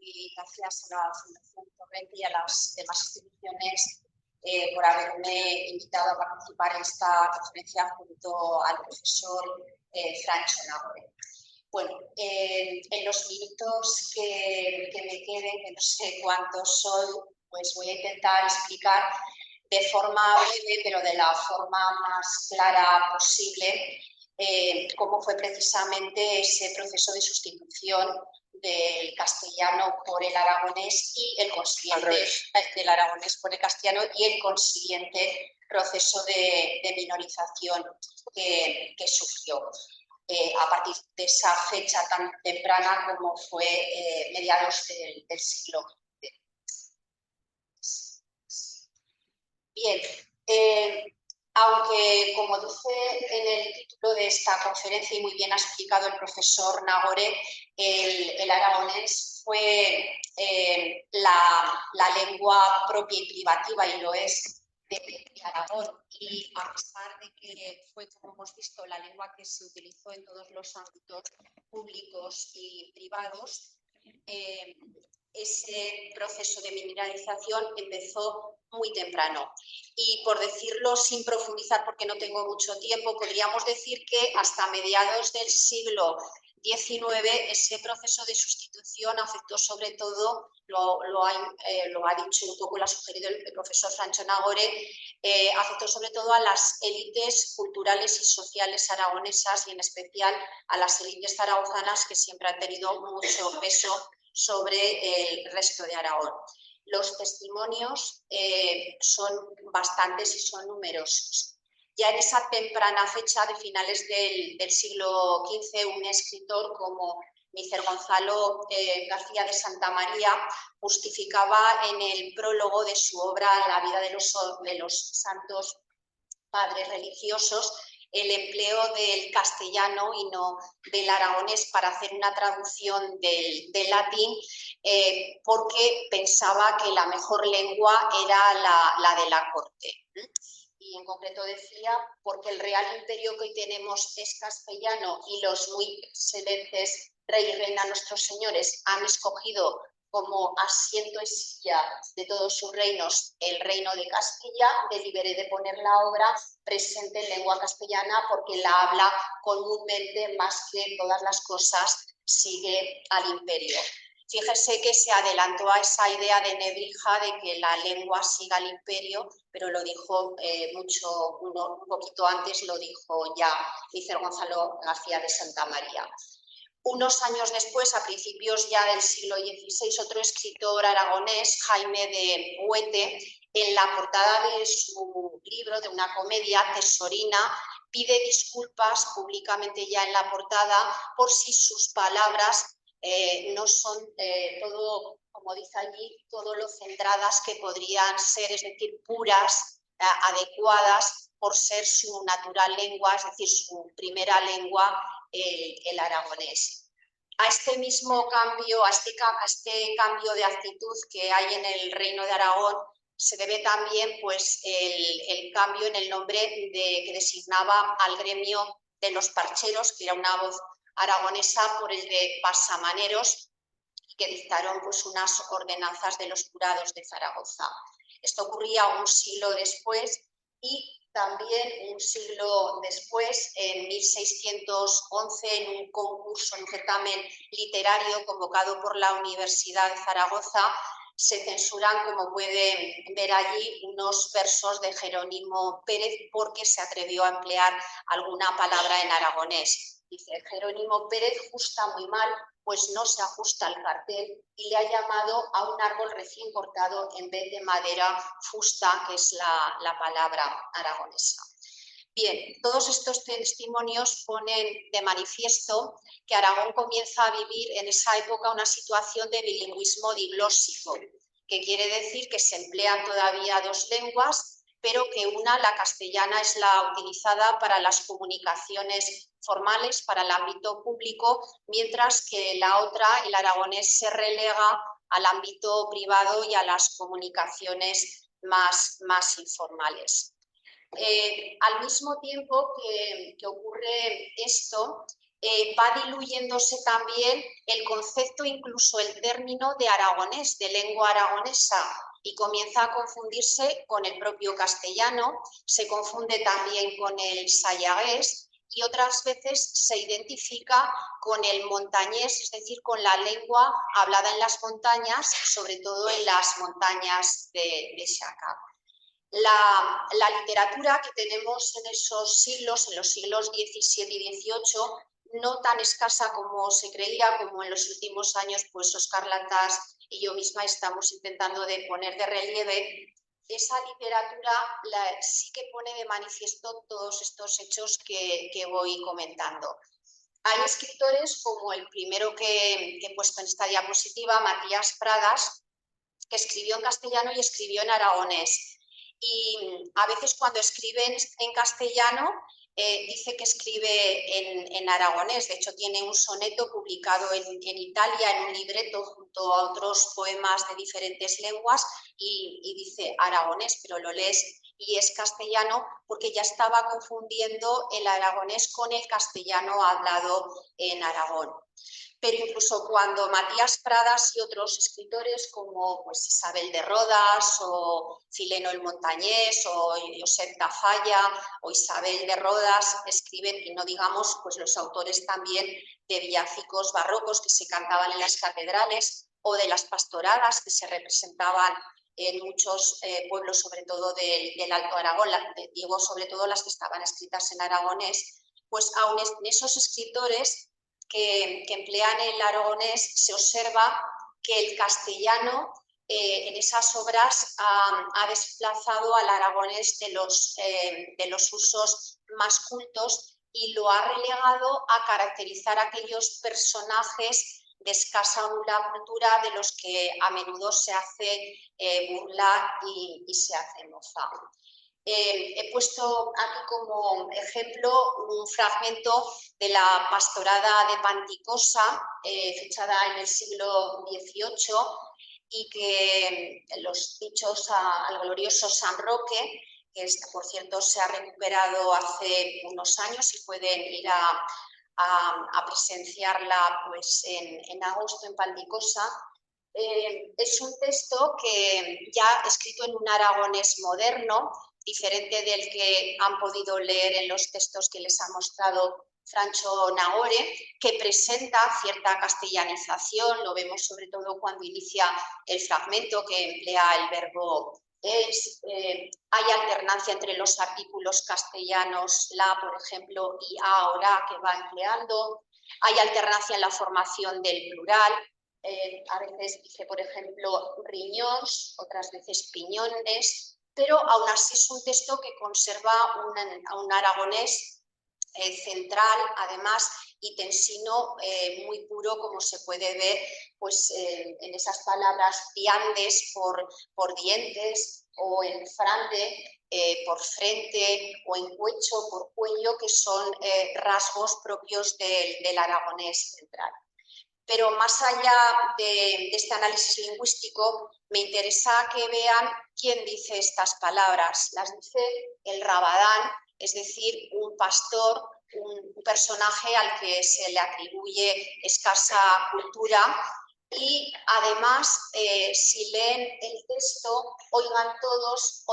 C: Y gracias a la Fundación Torrente y a las demás instituciones por haberme invitado a participar en esta conferencia junto al profesor Francho Nagore. Bueno, en los minutos que me queden, que no sé cuántos son, pues voy a intentar explicar de forma breve, pero de la forma más clara posible, cómo fue precisamente ese proceso de sustitución del castellano por el aragonés y el consiguiente del aragonés por el castellano y el consiguiente proceso de minorización que sufrió a partir de esa fecha tan temprana como fue mediados del siglo XX. Bien, aunque, como dice en el título de esta conferencia y muy bien ha explicado el profesor Nagore, el aragonés fue la lengua propia y privativa, y lo es, de Aragón, y a pesar de que fue, como hemos visto, la lengua que se utilizó en todos los ámbitos públicos y privados, ese proceso de mineralización empezó muy temprano. Y por decirlo sin profundizar, porque no tengo mucho tiempo, podríamos decir que hasta mediados del siglo XIX ese proceso de sustitución afectó sobre todo, lo ha dicho un poco, lo ha sugerido el profesor Francho Nagore, afectó sobre todo a las élites culturales y sociales aragonesas y en especial a las élites zaragozanas, que siempre han tenido mucho peso sobre el resto de Aragón. Los testimonios son bastantes y son numerosos. Ya en esa temprana fecha de finales del siglo XV, un escritor como Micer Gonzalo García de Santa María justificaba en el prólogo de su obra La vida de los santos padres religiosos el empleo del castellano y no del aragonés para hacer una traducción del latín, porque pensaba que la mejor lengua era la de la corte. Y en concreto decía, porque el Real Imperio que hoy tenemos es castellano y los muy excelentes rey y reina nuestros señores han escogido como asiento y silla de todos sus reinos el reino de Castilla, deliberé de poner la obra presente en lengua castellana porque la habla comúnmente, más que todas las cosas, sigue al imperio. Fíjese que se adelantó a esa idea de Nebrija de que la lengua siga al imperio, pero lo dijo un poquito antes, lo dijo ya Micer Gonzalo García de Santa María. Unos años después, a principios ya del siglo XVI, otro escritor aragonés, Jaime de Huete, en la portada de su libro, de una comedia, Tesorina, pide disculpas públicamente ya en la portada por si sus palabras no son todo, como dice allí, todo lo centradas que podrían ser, es decir, puras, adecuadas por ser su natural lengua, es decir, su primera lengua, el aragonés. A este mismo cambio, a este cambio de actitud que hay en el Reino de Aragón, se debe también pues, el cambio en el nombre que designaba al gremio de los parcheros, que era una voz aragonesa, por el de pasamaneros, que dictaron pues, unas ordenanzas de los jurados de Zaragoza. Esto ocurría un siglo después y también un siglo después, en 1611, en un concurso, en un certamen literario convocado por la Universidad de Zaragoza, se censuran, como pueden ver allí, unos versos de Jerónimo Pérez porque se atrevió a emplear alguna palabra en aragonés. Dice, Jerónimo Pérez justa muy mal, pues no se ajusta al cartel, y le ha llamado a un árbol recién cortado en vez de madera fusta, que es la palabra aragonesa. Bien, todos estos testimonios ponen de manifiesto que Aragón comienza a vivir en esa época una situación de bilingüismo diglósico, que quiere decir que se emplean todavía dos lenguas, pero que una, la castellana, es la utilizada para las comunicaciones formales, para el ámbito público, mientras que la otra, el aragonés, se relega al ámbito privado y a las comunicaciones más informales. Al mismo tiempo que ocurre esto, va diluyéndose también el concepto, incluso el término de aragonés, de lengua aragonesa, y comienza a confundirse con el propio castellano, se confunde también con el sayagués y otras veces se identifica con el montañés, es decir, con la lengua hablada en las montañas, sobre todo en las montañas de Xacá. La literatura que tenemos en esos siglos, en los siglos XVII y XVIII, no tan escasa como se creía, como en los últimos años, pues Óscar Latás y yo misma estamos intentando de poner de relieve, esa literatura sí que pone de manifiesto todos estos hechos que voy comentando. Hay escritores como el primero que he puesto en esta diapositiva, Matías Pradas, que escribió en castellano y escribió en aragonés. Y a veces cuando escribe en castellano dice que escribe en aragonés. De hecho, tiene un soneto publicado en Italia en un libreto junto a otros poemas de diferentes lenguas y dice aragonés, pero lo lees y es castellano porque ya estaba confundiendo el aragonés con el castellano hablado en Aragón. Pero incluso cuando Matías Pradas y otros escritores como pues, Isabel de Rodas o Fileno el Montañés o Josep Tafalla o Isabel de Rodas escriben, y no digamos pues, los autores también de villancicos barrocos que se cantaban en las catedrales o de las pastoradas que se representaban en muchos pueblos, sobre todo del Alto Aragón, digo sobre todo las que estaban escritas en aragonés, pues aún en esos escritores que emplean el aragonés se observa que el castellano en esas obras ha desplazado al aragonés de los usos más cultos y lo ha relegado a caracterizar a aquellos personajes de escasa cultura de los que a menudo se hace burla y se hace mofa. He puesto aquí como ejemplo un fragmento de la pastorada de Panticosa, fechada en el siglo XVIII, y que los dichos al glorioso San Roque, que por cierto se ha recuperado hace unos años y pueden ir a presenciarla pues, en agosto en Panticosa. Es un texto que ya escrito en un aragonés moderno, diferente del que han podido leer en los textos que les ha mostrado Francho Nagore, que presenta cierta castellanización, lo vemos sobre todo cuando inicia el fragmento que emplea el verbo es, hay alternancia entre los artículos castellanos, la, por ejemplo, y ahora que va empleando, hay alternancia en la formación del plural, a veces dice, por ejemplo, riñones, otras veces piñones, pero aún así es un texto que conserva un aragonés central, además, y tensino muy puro, como se puede ver pues, en esas palabras diandes por dientes, o en frande por frente, o en cuecho por cuello, que son rasgos propios del aragonés central. Pero más allá de este análisis lingüístico, me interesa que vean quién dice estas palabras. Las dice el Rabadán, es decir, un pastor, un personaje al que se le atribuye escasa cultura. Y además, si leen el texto, oigan todos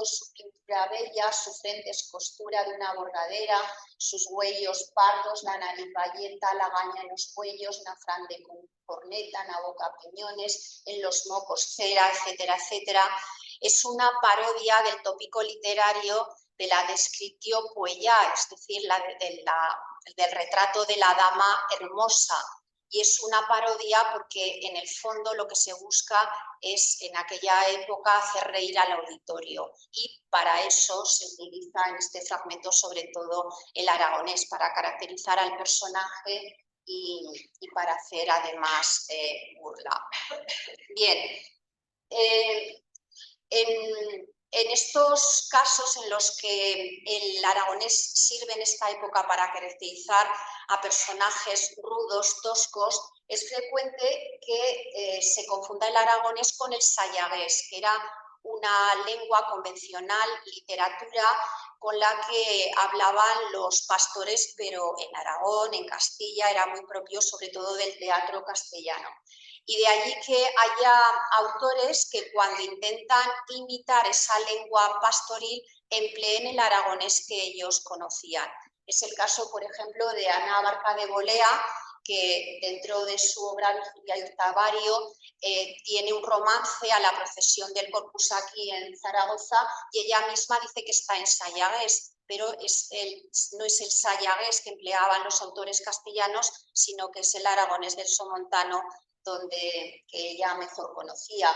C: su pintura bella, su frente es costura de una bordadera, sus huellos pardos, la nariz bayeta, la gaña en los cuellos, la frente con corneta, la boca piñones, en los mocos cera, etcétera, etcétera. Es una parodia del tópico literario de la descriptio poeya, es decir, del retrato de la dama hermosa. Y es una parodia porque en el fondo lo que se busca es en aquella época hacer reír al auditorio, y para eso se utiliza en este fragmento sobre todo el aragonés, para caracterizar al personaje y para hacer además burla. Bien, en estos casos en los que el aragonés sirve en esta época para caracterizar a personajes rudos, toscos, es frecuente que se confunda el aragonés con el sayagués, que era una lengua convencional, literatura con la que hablaban los pastores, pero en Aragón, en Castilla, era muy propio sobre todo del teatro castellano. Y de allí que haya autores que cuando intentan imitar esa lengua pastoril empleen el aragonés que ellos conocían. Es el caso, por ejemplo, de Ana Barca de Bolea, que dentro de su obra Virgilia y Octavario tiene un romance a la procesión del Corpus aquí en Zaragoza, y ella misma dice que está en sayagués, pero no es el sayagués que empleaban los autores castellanos, sino que es el aragonés del somontano, que ella mejor conocía.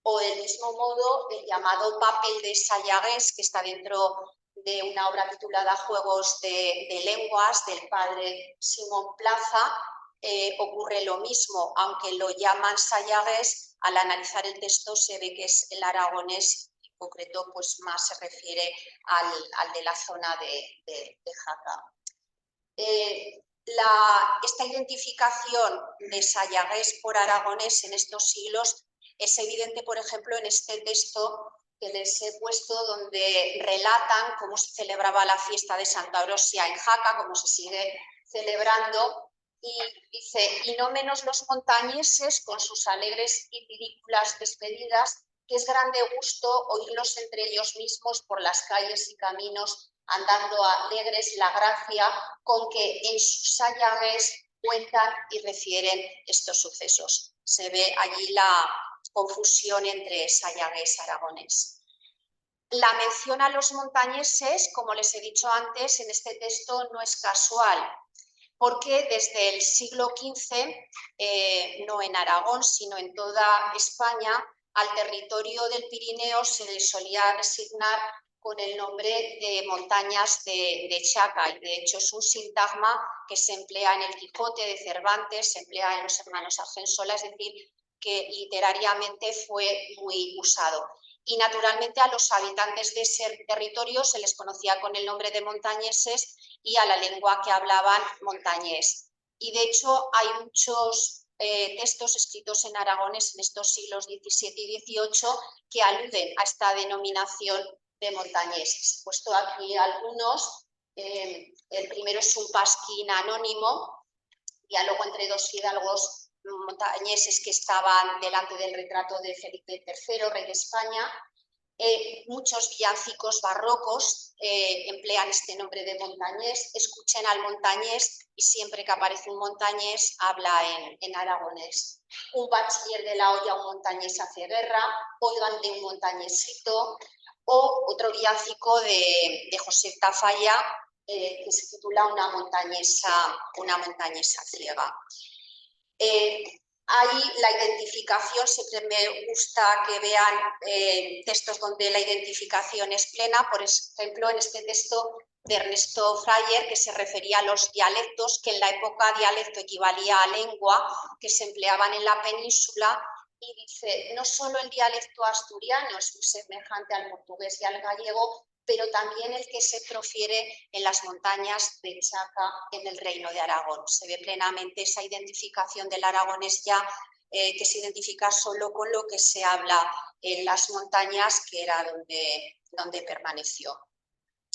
C: O del mismo modo el llamado papel de sayagués, que está dentro de una obra titulada Juegos de lenguas del padre Simón Plaza, ocurre lo mismo, aunque lo llaman sayagués, al analizar el texto se ve que es el aragonés, en concreto pues más se refiere al de la zona de Jaca. Esta identificación de sayagués por aragonés en estos siglos es evidente, por ejemplo, en este texto que les he puesto, donde relatan cómo se celebraba la fiesta de Santa Eurosia en Jaca, cómo se sigue celebrando, y dice: y no menos los montañeses con sus alegres y ridículas despedidas, que es grande gusto oírlos entre ellos mismos por las calles y caminos, andando alegres la gracia con que en sus sayagués cuentan y refieren estos sucesos. Se ve allí la confusión entre sayagués y aragonés. La mención a los montañeses, como les he dicho antes, en este texto no es casual, porque desde el siglo XV, no en Aragón, sino en toda España, al territorio del Pirineo se le solía designar con el nombre de montañas de Chaca, y de hecho es un sintagma que se emplea en el Quijote de Cervantes, se emplea en los hermanos Argensola, es decir, que literariamente fue muy usado. Y naturalmente a los habitantes de ese territorio se les conocía con el nombre de montañeses, y a la lengua que hablaban montañés. Y de hecho hay muchos textos escritos en aragonés en estos siglos XVII y XVIII que aluden a esta denominación de montañeses. He puesto aquí algunos. El primero es un pasquín anónimo, diálogo entre dos hidalgos montañeses que estaban delante del retrato de Felipe III, rey de España. Muchos villancicos barrocos emplean este nombre de montañés. Escuchen al montañés, y siempre que aparece un montañés habla en aragonés. Un bachiller de la olla, un montañés hace guerra, oigan de un montañesito. O otro villancico de José Tafalla, que se titula Una montañesa ciega. Ahí la identificación, siempre me gusta que vean textos donde la identificación es plena. Por ejemplo, en este texto de Ernesto Fryer, que se refería a los dialectos, que en la época dialecto equivalía a lengua, que se empleaban en la península, y dice: no solo el dialecto asturiano es muy semejante al portugués y al gallego, pero también el que se profiere en las montañas de Chaca en el Reino de Aragón. Se ve plenamente esa identificación del aragonés ya, que se identifica solo con lo que se habla en las montañas, que era donde permaneció.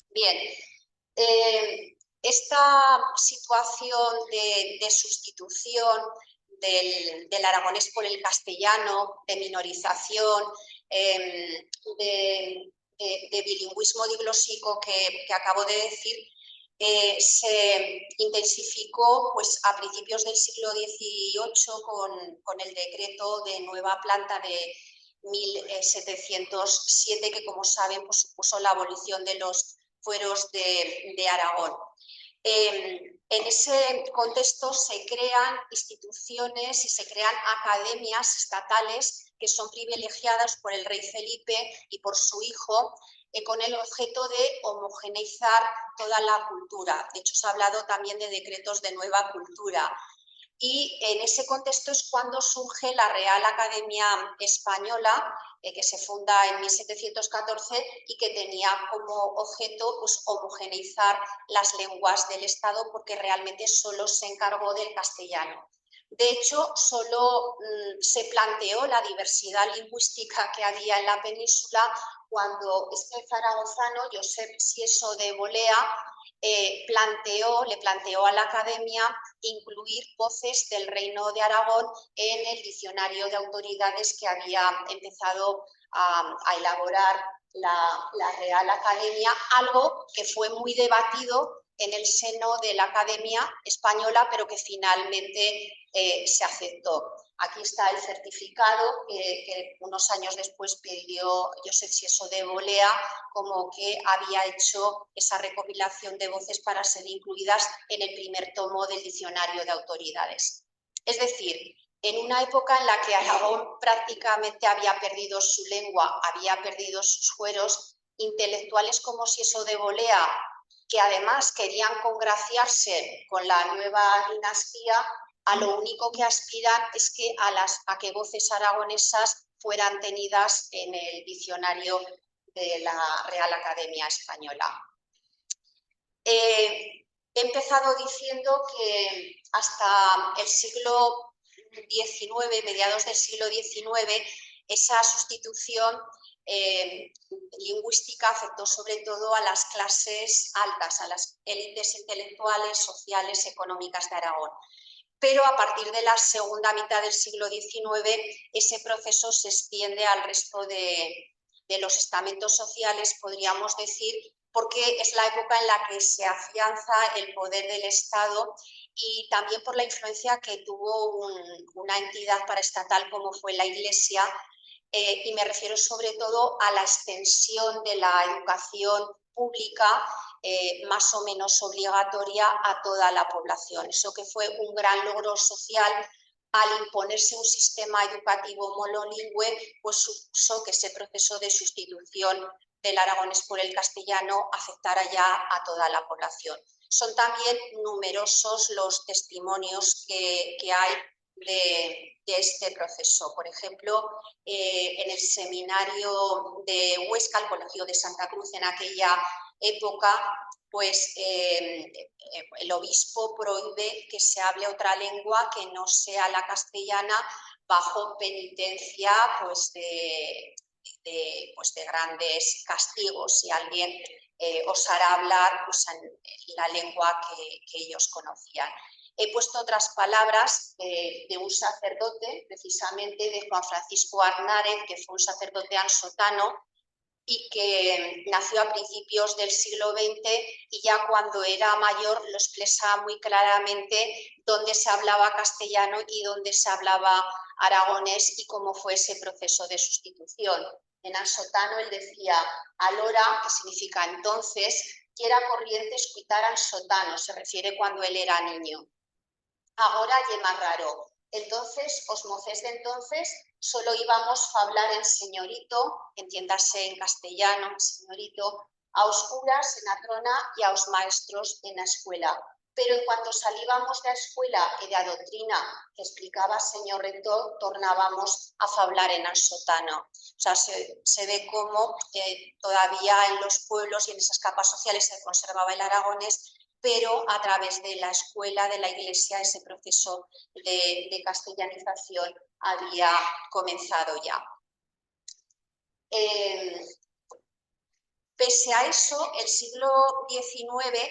C: Bien, esta situación de sustitución del aragonés por el castellano, de minorización, de bilingüismo diglósico que acabo de decir, se intensificó pues, a principios del siglo XVIII con el decreto de nueva planta de 1707, que, como saben, pues, supuso la abolición de los fueros de Aragón. En ese contexto se crean instituciones y se crean academias estatales que son privilegiadas por el rey Felipe y por su hijo, con el objeto de homogeneizar toda la cultura. De hecho, se ha hablado también de decretos de nueva cultura. Y en ese contexto es cuando surge la Real Academia Española, que se funda en 1714 y que tenía como objeto pues, homogeneizar las lenguas del Estado, porque realmente solo se encargó del castellano. De hecho, solo se planteó la diversidad lingüística que había en la península cuando este zaragozano, Josep Sieso de Bolea, le planteó a la Academia incluir voces del Reino de Aragón en el diccionario de autoridades que había empezado a elaborar la Real Academia, algo que fue muy debatido en el seno de la Academia Española, pero que finalmente se aceptó. Aquí está el certificado que unos años después pidió Josep Sieso de Bolea, como que había hecho esa recopilación de voces para ser incluidas en el primer tomo del diccionario de autoridades. Es decir, en una época en la que Aragón prácticamente había perdido su lengua, había perdido sus fueros, intelectuales como Sieso de Bolea, que además querían congraciarse con la nueva dinastía, a lo único que aspiran es que a que voces aragonesas fueran tenidas en el diccionario de la Real Academia Española. He empezado diciendo que hasta el siglo XIX, mediados del siglo XIX, esa sustitución lingüística afectó sobre todo a las clases altas, a las élites intelectuales, sociales, económicas de Aragón. Pero a partir de la segunda mitad del siglo XIX, ese proceso se extiende al resto de los estamentos sociales, podríamos decir, porque es la época en la que se afianza el poder del Estado y también por la influencia que tuvo una entidad paraestatal como fue la Iglesia, y me refiero sobre todo a la extensión de la educación pública más o menos obligatoria a toda la población. Eso que fue un gran logro social al imponerse un sistema educativo monolingüe, pues supuso que ese proceso de sustitución del aragonés por el castellano afectara ya a toda la población. Son también numerosos los testimonios que hay de este proceso. Por ejemplo, en el seminario de Huesca, el Colegio de Santa Cruz en aquella época, pues el obispo prohíbe que se hable otra lengua que no sea la castellana bajo penitencia pues de grandes castigos si alguien osara hablar pues, en la lengua que ellos conocían. He puesto otras palabras de un sacerdote, precisamente de Juan Francisco Arnárez, que fue un sacerdote ansotano y que nació a principios del siglo XX, y ya cuando era mayor lo expresaba muy claramente dónde se hablaba castellano y dónde se hablaba aragonés y cómo fue ese proceso de sustitución. En ansotano él decía alora, que significa entonces, quiera corrientes cuitaran sotano, se refiere cuando él era niño. Agora lle más raro. Entonces, os mocés de entonces, solo íbamos a hablar en señorito, entiéndase en castellano, señorito, a os curas en a trona y a os maestros en la escuela. Pero en cuanto salíbamos de la escuela y de la doctrina que explicaba señor rector, tornábamos a hablar en ansotano. O sea, se ve cómo todavía en los pueblos y en esas capas sociales se conservaba el aragonés, pero a través de la escuela, de la Iglesia, ese proceso de castellanización había comenzado ya. Pese a eso, el siglo XIX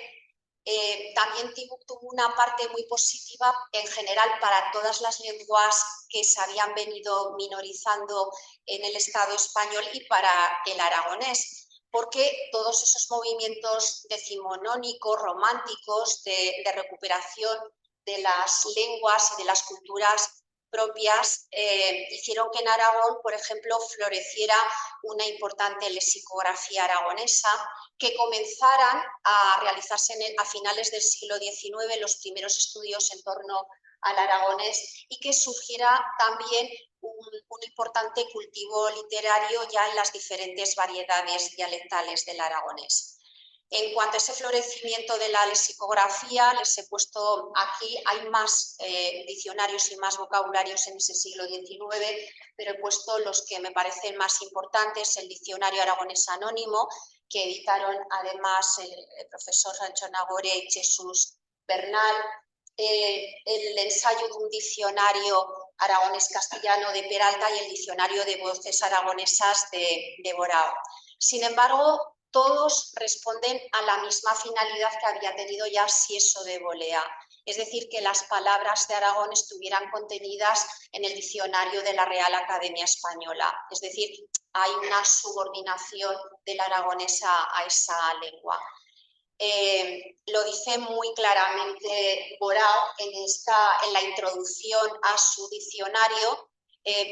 C: también tuvo una parte muy positiva en general para todas las lenguas que se habían venido minorizando en el Estado español y para el aragonés, porque todos esos movimientos decimonónicos, románticos, de recuperación de las lenguas y de las culturas propias, hicieron que en Aragón, por ejemplo, floreciera una importante lexicografía aragonesa, que comenzaran a realizarse a finales del siglo XIX los primeros estudios en torno al aragonés y que surgiera también un importante cultivo literario ya en las diferentes variedades dialectales del aragonés. En cuanto a ese florecimiento de la lexicografía, les he puesto aquí, hay más diccionarios y más vocabularios en ese siglo XIX, pero he puesto los que me parecen más importantes: el Diccionario Aragonés Anónimo, que editaron además el profesor Sancho Nagore y Jesús Bernal, el ensayo de un diccionario aragonés-castellano de Peralta y el diccionario de voces aragonesas de Borao. Sin embargo, todos responden a la misma finalidad que había tenido ya Sieso de Bolea, es decir, que las palabras de Aragón estuvieran contenidas en el diccionario de la Real Academia Española, es decir, hay una subordinación del aragonés a esa lengua. Lo dice muy claramente Borao en la introducción a su diccionario.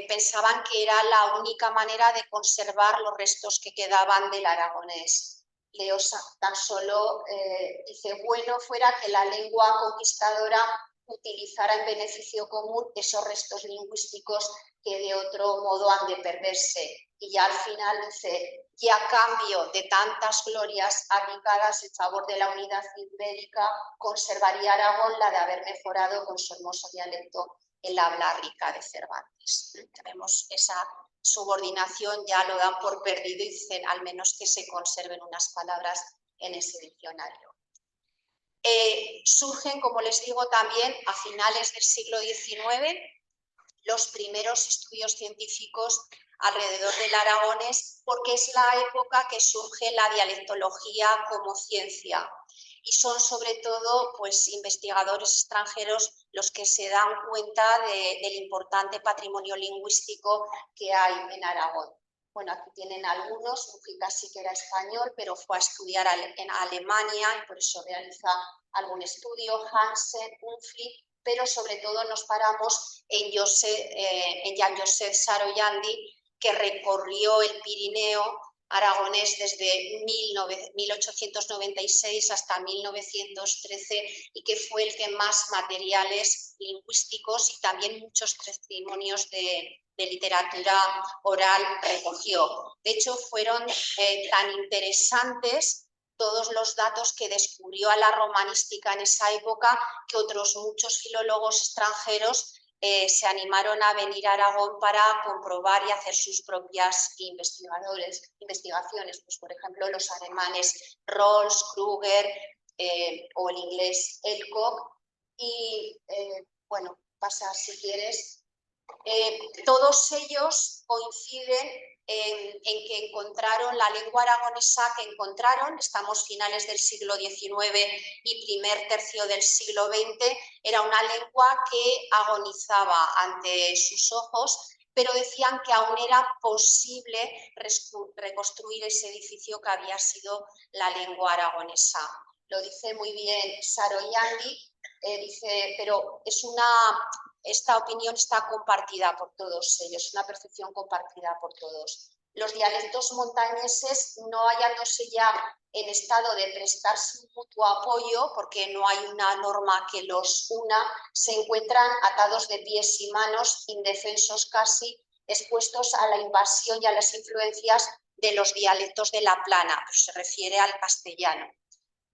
C: Pensaban que era la única manera de conservar los restos que quedaban del aragonés. Leo tan solo, dice, bueno fuera que la lengua conquistadora utilizara en beneficio común esos restos lingüísticos que de otro modo han de perderse. Y ya al final dice, y a cambio de tantas glorias abdicadas en favor de la unidad ibérica, conservaría Aragón la de haber mejorado con su hermoso dialecto el habla rica de Cervantes. Tenemos esa subordinación, ya lo dan por perdido y dicen al menos que se conserven unas palabras en ese diccionario. Surgen, como les digo, también a finales del siglo XIX los primeros estudios científicos alrededor del aragonés, porque es la época que surge la dialectología como ciencia. Y son sobre todo pues, investigadores extranjeros los que se dan cuenta del importante patrimonio lingüístico que hay en Aragón. Bueno, aquí tienen algunos, Mujica sí que era español, pero fue a estudiar en Alemania y por eso realiza algún estudio, Hansen, Humfried, pero sobre todo nos paramos en Jan-Josep Saroyandi, que recorrió el Pirineo aragonés desde 1896 hasta 1913 y que fue el que más materiales lingüísticos y también muchos testimonios de literatura oral recogió. De hecho, fueron tan interesantes todos los datos que descubrió a la romanística en esa época que otros muchos filólogos extranjeros se animaron a venir a Aragón para comprobar y hacer sus propias investigaciones. Pues, por ejemplo, los alemanes Rawls, Kruger o el inglés Elcock. Y, bueno, pasa si quieres. Todos ellos coinciden en que encontraron la lengua aragonesa que encontraron, estamos finales del siglo XIX y primer tercio del siglo XX, era una lengua que agonizaba ante sus ojos, pero decían que aún era posible reconstruir ese edificio que había sido la lengua aragonesa. Lo dice muy bien Saroyandi, dice, pero esta opinión está compartida por todos ellos, una percepción compartida por todos. Los dialectos montañeses, no hallándose ya en estado de prestarse un mutuo apoyo, porque no hay una norma que los una, se encuentran atados de pies y manos, indefensos casi, expuestos a la invasión y a las influencias de los dialectos de la plana, pues se refiere al castellano,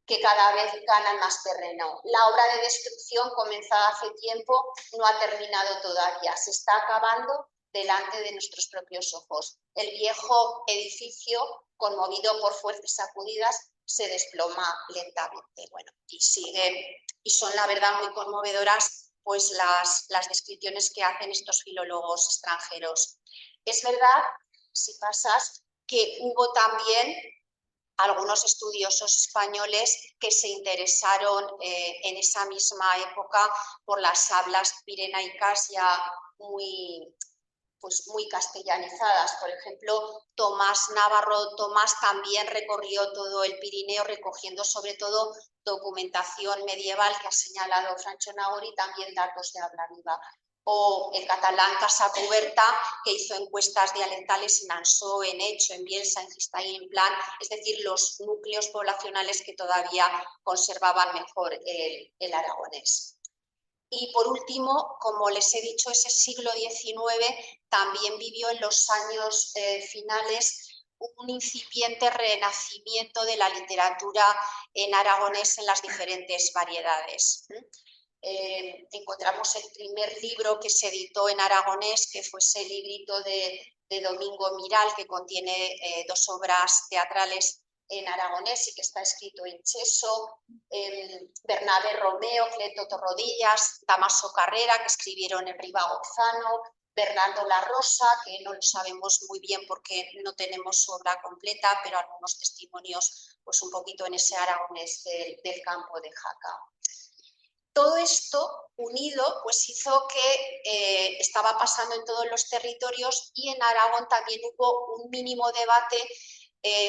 C: que cada vez ganan más terreno. La obra de destrucción, comenzada hace tiempo, no ha terminado todavía, se está acabando delante de nuestros propios ojos. El viejo edificio, conmovido por fuertes sacudidas, se desploma lentamente. Bueno, y siguen, y son la verdad muy conmovedoras pues las descripciones que hacen estos filólogos extranjeros. Es verdad, si pasas, que hubo también algunos estudiosos españoles que se interesaron en esa misma época por las hablas pirenaicas ya muy castellanizadas. Por ejemplo, Tomás Navarro Tomás también recorrió todo el Pirineo recogiendo sobre todo documentación medieval que ha señalado Sancho Nagore y también datos de habla viva. o el catalán Casacuberta, que hizo encuestas dialectales en Ansó, en Echo, en Bielsa, en Gistaí, en Plan, es decir, los núcleos poblacionales que todavía conservaban mejor el aragonés. Y por último, como les he dicho, ese siglo XIX también vivió en los años finales un incipiente renacimiento de la literatura en aragonés en las diferentes variedades. Encontramos el primer libro que se editó en aragonés, que fue ese librito de Domingo Miral, que contiene 2 obras teatrales en aragonés y que está escrito en cheso, Bernabé Romeo, Cleto Torrodillas, Damaso Carrera, que escribieron en Ribagorzano, Bernardo La Rosa, que no lo sabemos muy bien porque no tenemos su obra completa, pero algunos testimonios pues un poquito en ese aragonés del campo de Jaca. Todo esto unido pues hizo que estaba pasando en todos los territorios y en Aragón también hubo un mínimo debate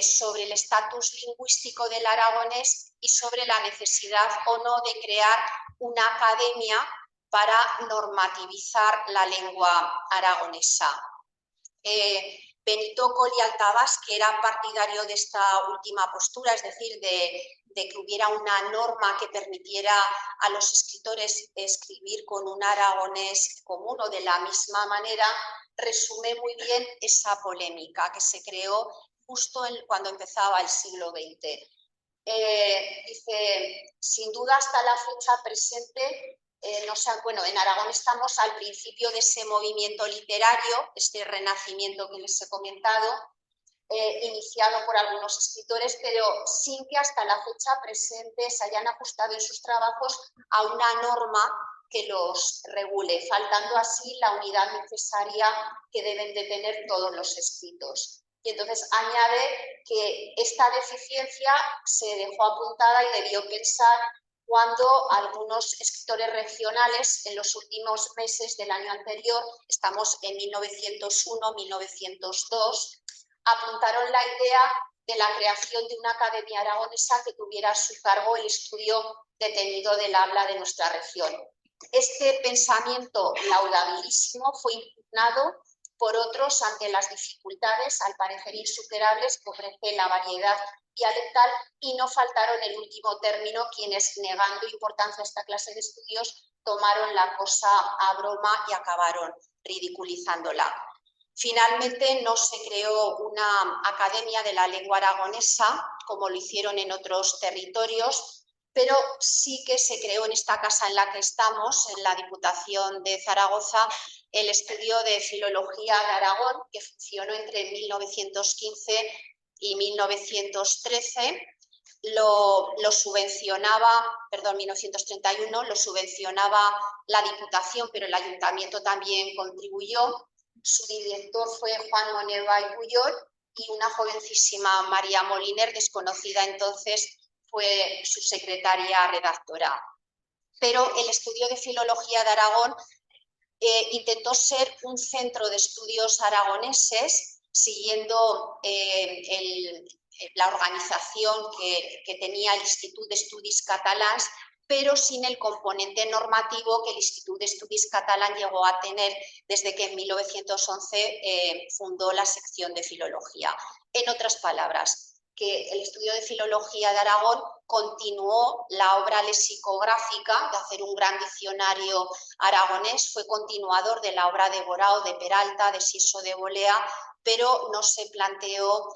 C: sobre el estatus lingüístico del aragonés y sobre la necesidad o no de crear una academia para normativizar la lengua aragonesa. Benito Colli Altabás, que era partidario de esta última postura, es decir, de que hubiera una norma que permitiera a los escritores escribir con un aragonés común o de la misma manera, resume muy bien esa polémica que se creó justo cuando empezaba el siglo XX. Dice, sin duda hasta la fecha presente, en Aragón estamos al principio de ese movimiento literario, este renacimiento que les he comentado, iniciado por algunos escritores, pero sin que hasta la fecha presente se hayan ajustado en sus trabajos a una norma que los regule, faltando así la unidad necesaria que deben de tener todos los escritos. Y entonces añade que esta deficiencia se dejó apuntada y debió pensar cuando algunos escritores regionales en los últimos meses del año anterior, estamos en 1901-1902, apuntaron la idea de la creación de una academia aragonesa que tuviera a su cargo el estudio detenido del habla de nuestra región. Este pensamiento laudabilísimo fue impugnado por otros ante las dificultades, al parecer insuperables, que ofrece la variedad dialectal, y no faltaron el último término quienes, negando importancia a esta clase de estudios, tomaron la cosa a broma y acabaron ridiculizándola. Finalmente no se creó una academia de la lengua aragonesa, como lo hicieron en otros territorios, pero sí que se creó en esta casa en la que estamos, en la Diputación de Zaragoza, el estudio de Filología de Aragón, que funcionó entre 1915 y 1913, lo subvencionaba, 1931, lo subvencionaba la Diputación, pero el Ayuntamiento también contribuyó. Su director fue Juan Moneva y Puyol, y una jovencísima María Moliner, desconocida entonces, fue su secretaria redactora. Pero el estudio de Filología de Aragón intentó ser un centro de estudios aragoneses, siguiendo la organización que tenía el Institut d'Estudis Catalans, pero sin el componente normativo que el Institut d'Estudis Catalans llegó a tener desde que en 1911 fundó la sección de Filología. En otras palabras, que el estudio de Filología de Aragón continuó la obra lexicográfica de hacer un gran diccionario aragonés, fue continuador de la obra de Borao, de Peralta, de Siso de Bolea, pero no se planteó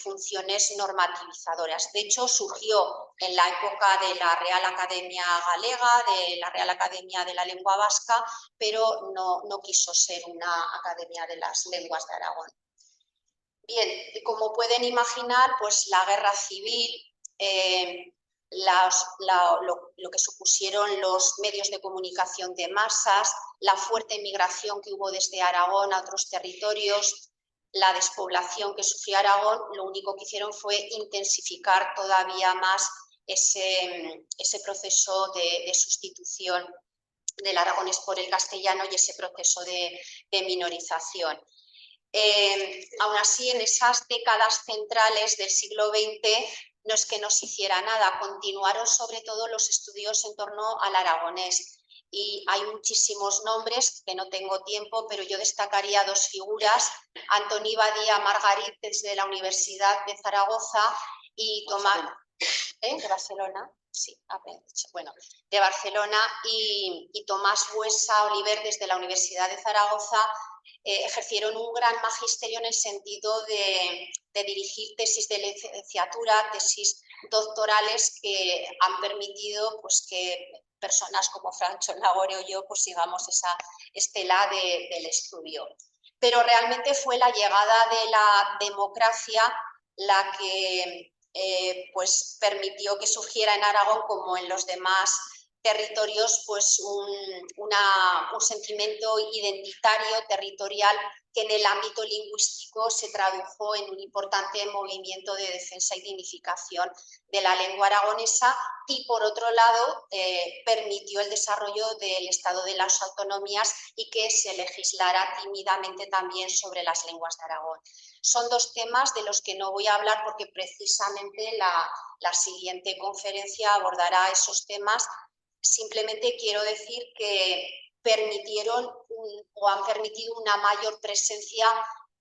C: funciones normativizadoras. De hecho, surgió en la época de la Real Academia Galega, de la Real Academia de la Lengua Vasca, pero no quiso ser una academia de las lenguas de Aragón. Bien, como pueden imaginar, pues la guerra civil, lo que supusieron los medios de comunicación de masas, la fuerte migración que hubo desde Aragón a otros territorios, la despoblación que sufrió Aragón, lo único que hicieron fue intensificar todavía más ese proceso de sustitución del aragonés por el castellano y ese proceso de minorización. Aún así, en esas décadas centrales del siglo XX, no es que no se hiciera nada, continuaron sobre todo los estudios en torno al aragonés. y hay muchísimos nombres que no tengo tiempo, pero yo destacaría dos figuras, Antoni Badia Margarit desde la Universidad de Zaragoza y Tomás de Barcelona. Sí, bueno, de Barcelona y Tomás Buesa Oliver desde la Universidad de Zaragoza ejercieron un gran magisterio en el sentido de dirigir tesis de licenciatura, tesis doctorales que han permitido pues, que personas como Francho Nagore o yo pues, sigamos esa estela del estudio. Pero realmente fue la llegada de la democracia la que pues permitió que surgiera en Aragón, como en los demás territorios, pues un sentimiento identitario, territorial, que en el ámbito lingüístico se tradujo en un importante movimiento de defensa y dignificación de la lengua aragonesa y, por otro lado, permitió el desarrollo del Estado de las Autonomías y que se legislara tímidamente también sobre las lenguas de Aragón. Son dos temas de los que no voy a hablar porque precisamente la siguiente conferencia abordará esos temas. Simplemente quiero decir que permitieron o han permitido una mayor presencia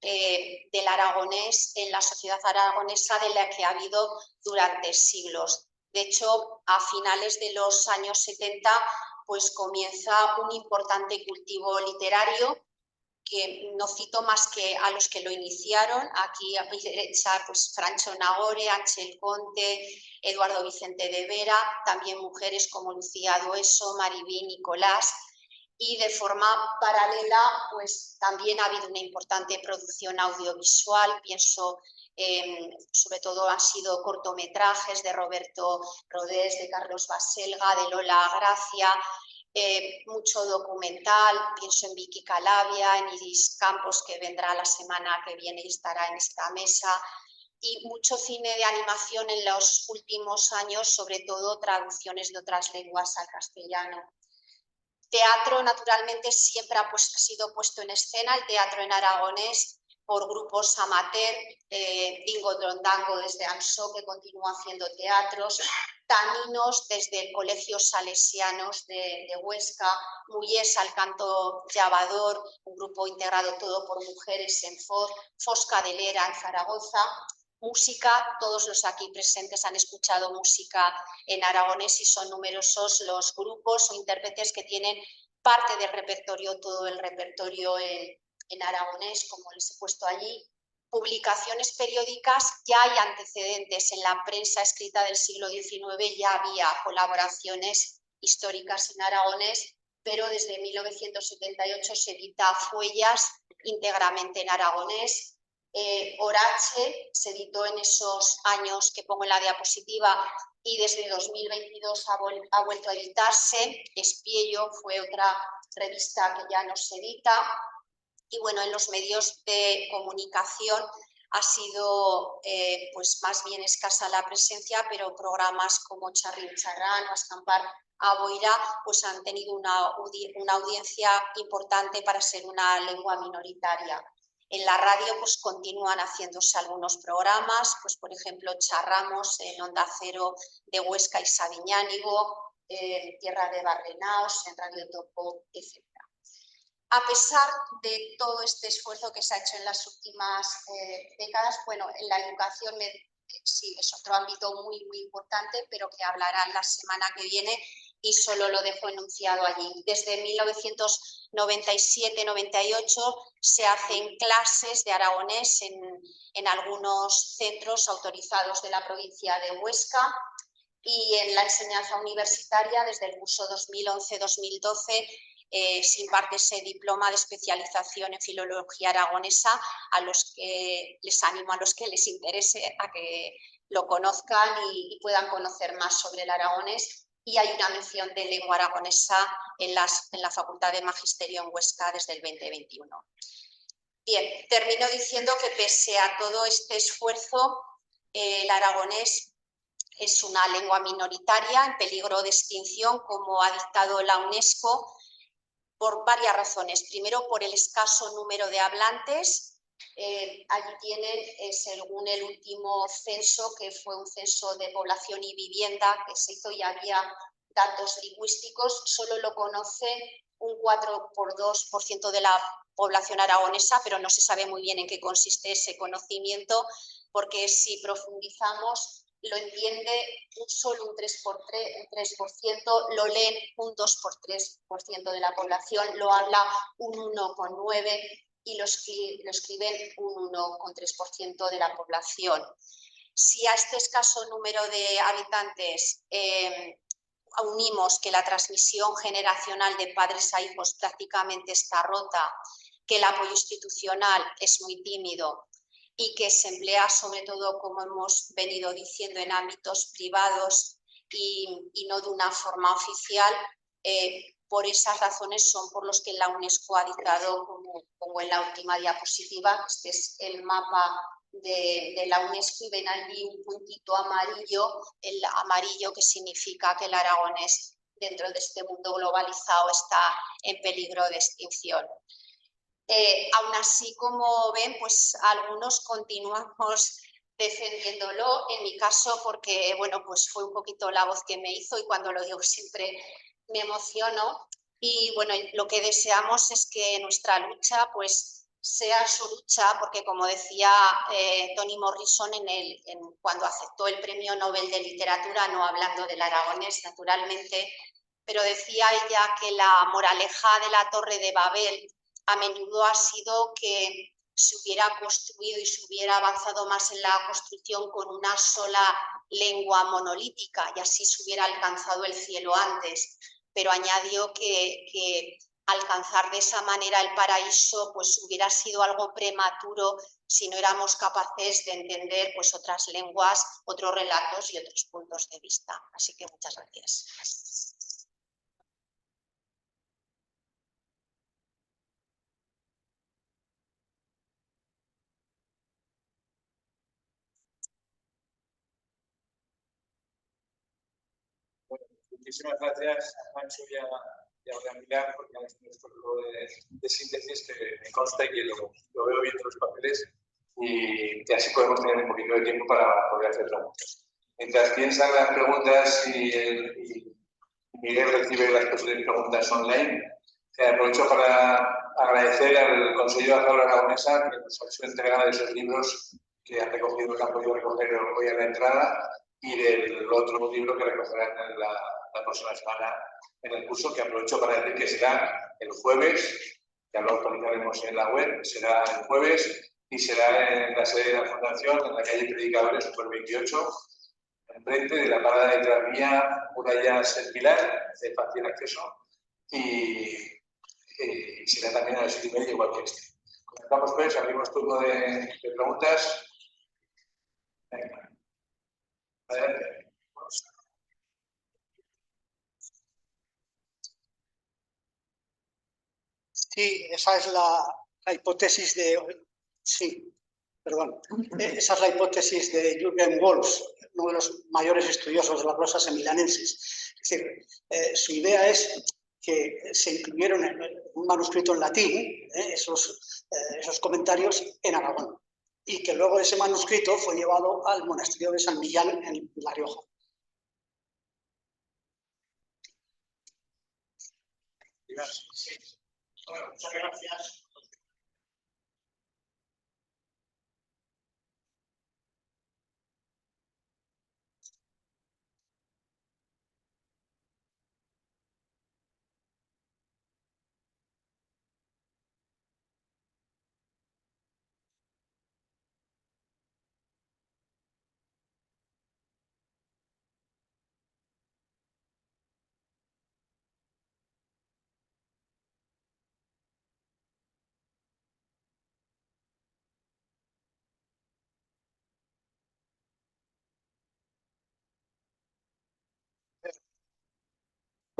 C: del aragonés en la sociedad aragonesa de la que ha habido durante siglos. De hecho, a finales de los años 70 pues comienza un importante cultivo literario que no cito más que a los que lo iniciaron. Aquí a mi derecha, pues Francho Nagore, Ángel Conte, Eduardo Vicente de Vera, también mujeres como Lucía Dueso, Maribí, Nicolás, y de forma paralela, pues también ha habido una importante producción audiovisual, pienso sobre todo han sido cortometrajes de Roberto Rodés, de Carlos Baselga, de Lola Gracia, mucho documental, pienso en Vicky Calavia, en Iris Campos, que vendrá la semana que viene y estará en esta mesa, y mucho cine de animación en los últimos años, sobre todo traducciones de otras lenguas al castellano. Teatro, naturalmente, siempre ha sido puesto en escena, el teatro en aragonés, por grupos amateur, Dingo Drondango desde Ansó, que continúa haciendo teatros, Taninos desde el Colegio Salesianos de Huesca, Muyés al canto llavador, un grupo integrado todo por mujeres en Foz, Fosca de Lera en Zaragoza. Música, todos los aquí presentes han escuchado música en aragonés y son numerosos los grupos o intérpretes que tienen parte del repertorio, todo el repertorio en aragonés, como les he puesto allí. Publicaciones periódicas, ya hay antecedentes en la prensa escrita del siglo XIX, ya había colaboraciones históricas en aragonés, pero desde 1978 se edita Fuellas íntegramente en aragonés. Orache se editó en esos años que pongo en la diapositiva y desde 2022 ha vuelto a editarse. Espiello fue otra revista que ya no se edita. Y bueno, en los medios de comunicación ha sido pues más bien escasa la presencia, pero programas como Charri Charrán o Escampar a Boira pues han tenido una audiencia importante para ser una lengua minoritaria. En la radio pues continúan haciéndose algunos programas, pues por ejemplo Charramos en Onda Cero de Huesca y Sabiñánigo, Tierra de Barrenaos, en Radio Topo, etc. A pesar de todo este esfuerzo que se ha hecho en las últimas décadas, bueno, en la educación sí es otro ámbito muy, muy importante, pero que hablarán la semana que viene y solo lo dejo enunciado allí. Desde 1997-98 se hacen clases de aragonés en algunos centros autorizados de la provincia de Huesca y en la enseñanza universitaria desde el curso 2011-2012 se imparte ese diploma de especialización en filología aragonesa, a los que les animo, a los que les interese, a que lo conozcan y puedan conocer más sobre el aragonés. Y hay una mención de lengua aragonesa en la Facultad de Magisterio en Huesca desde el 2021. Bien, termino diciendo que pese a todo este esfuerzo, el aragonés es una lengua minoritaria en peligro de extinción, como ha dictado la UNESCO, por varias razones. Primero, por el escaso número de hablantes. Allí tienen, según el último censo, que fue un censo de población y vivienda que se hizo, y había datos lingüísticos, solo lo conoce un 4,2% de la población aragonesa, pero no se sabe muy bien en qué consiste ese conocimiento, porque si profundizamos lo entiende solo un 3%, lo leen un 2,3% de la población, lo habla un 1,9% y lo escriben un 1,3% de la población. Si a este escaso número de habitantes unimos que la transmisión generacional de padres a hijos prácticamente está rota, que el apoyo institucional es muy tímido y que se emplea sobre todo, como hemos venido diciendo, en ámbitos privados y no de una forma oficial, por esas razones son por los que la UNESCO ha dictado, como en la última diapositiva, este es el mapa de la UNESCO y ven allí un puntito amarillo, el amarillo que significa que el aragonés dentro de este mundo globalizado está en peligro de extinción. Aún así, como ven, pues algunos continuamos defendiéndolo, en mi caso porque, bueno, pues fue un poquito la voz que me hizo y cuando lo digo siempre me emociono y, bueno, lo que deseamos es que nuestra lucha, pues, sea su lucha, porque como decía Toni Morrison cuando aceptó el Premio Nobel de Literatura, no hablando del aragonés, naturalmente, pero decía ella que la moraleja de la Torre de Babel a menudo ha sido que se hubiera construido y se hubiera avanzado más en la construcción con una sola lengua monolítica y así se hubiera alcanzado el cielo antes, pero añadió que alcanzar de esa manera el paraíso pues hubiera sido algo prematuro si no éramos capaces de entender pues otras lenguas, otros relatos y otros puntos de vista. Así que muchas gracias.
A: Muchísimas gracias a Pancho y a Pilar, porque han hecho un esfuerzo de síntesis que me consta y que lo veo bien en los papeles y que así podemos tener un poquito de tiempo para poder hacer preguntas. Mientras piensan las preguntas y Miguel recibe las posibles preguntas online, aprovecho para agradecer al Consejo de Azul Aragonesa que nos ha hecho entrega de esos libros que han recogido, que han podido recoger hoy en la entrada y del otro libro que recogerán en la próxima semana en el curso, que aprovecho para decir que será el jueves, ya lo actualizaremos en la web, será el jueves y será en la sede de la Fundación, en la calle Predicadores, Super 28, enfrente de la parada de tranvía Murallas El Pilar, de fácil acceso, y será también a las 7:30, igual que este. Comenzamos pues, abrimos turno de preguntas. Venga. Adelante.
B: Sí, esa es la hipótesis de... Sí, perdón. Esa es la hipótesis de Jürgen Wolf, uno de los mayores estudiosos de las rosas semilanenses. Es decir, su idea es que se incluyeron en un manuscrito en latín esos comentarios en Aragón y que luego ese manuscrito fue llevado al monasterio de San Millán en La Rioja. Sí. Bueno, muchas gracias.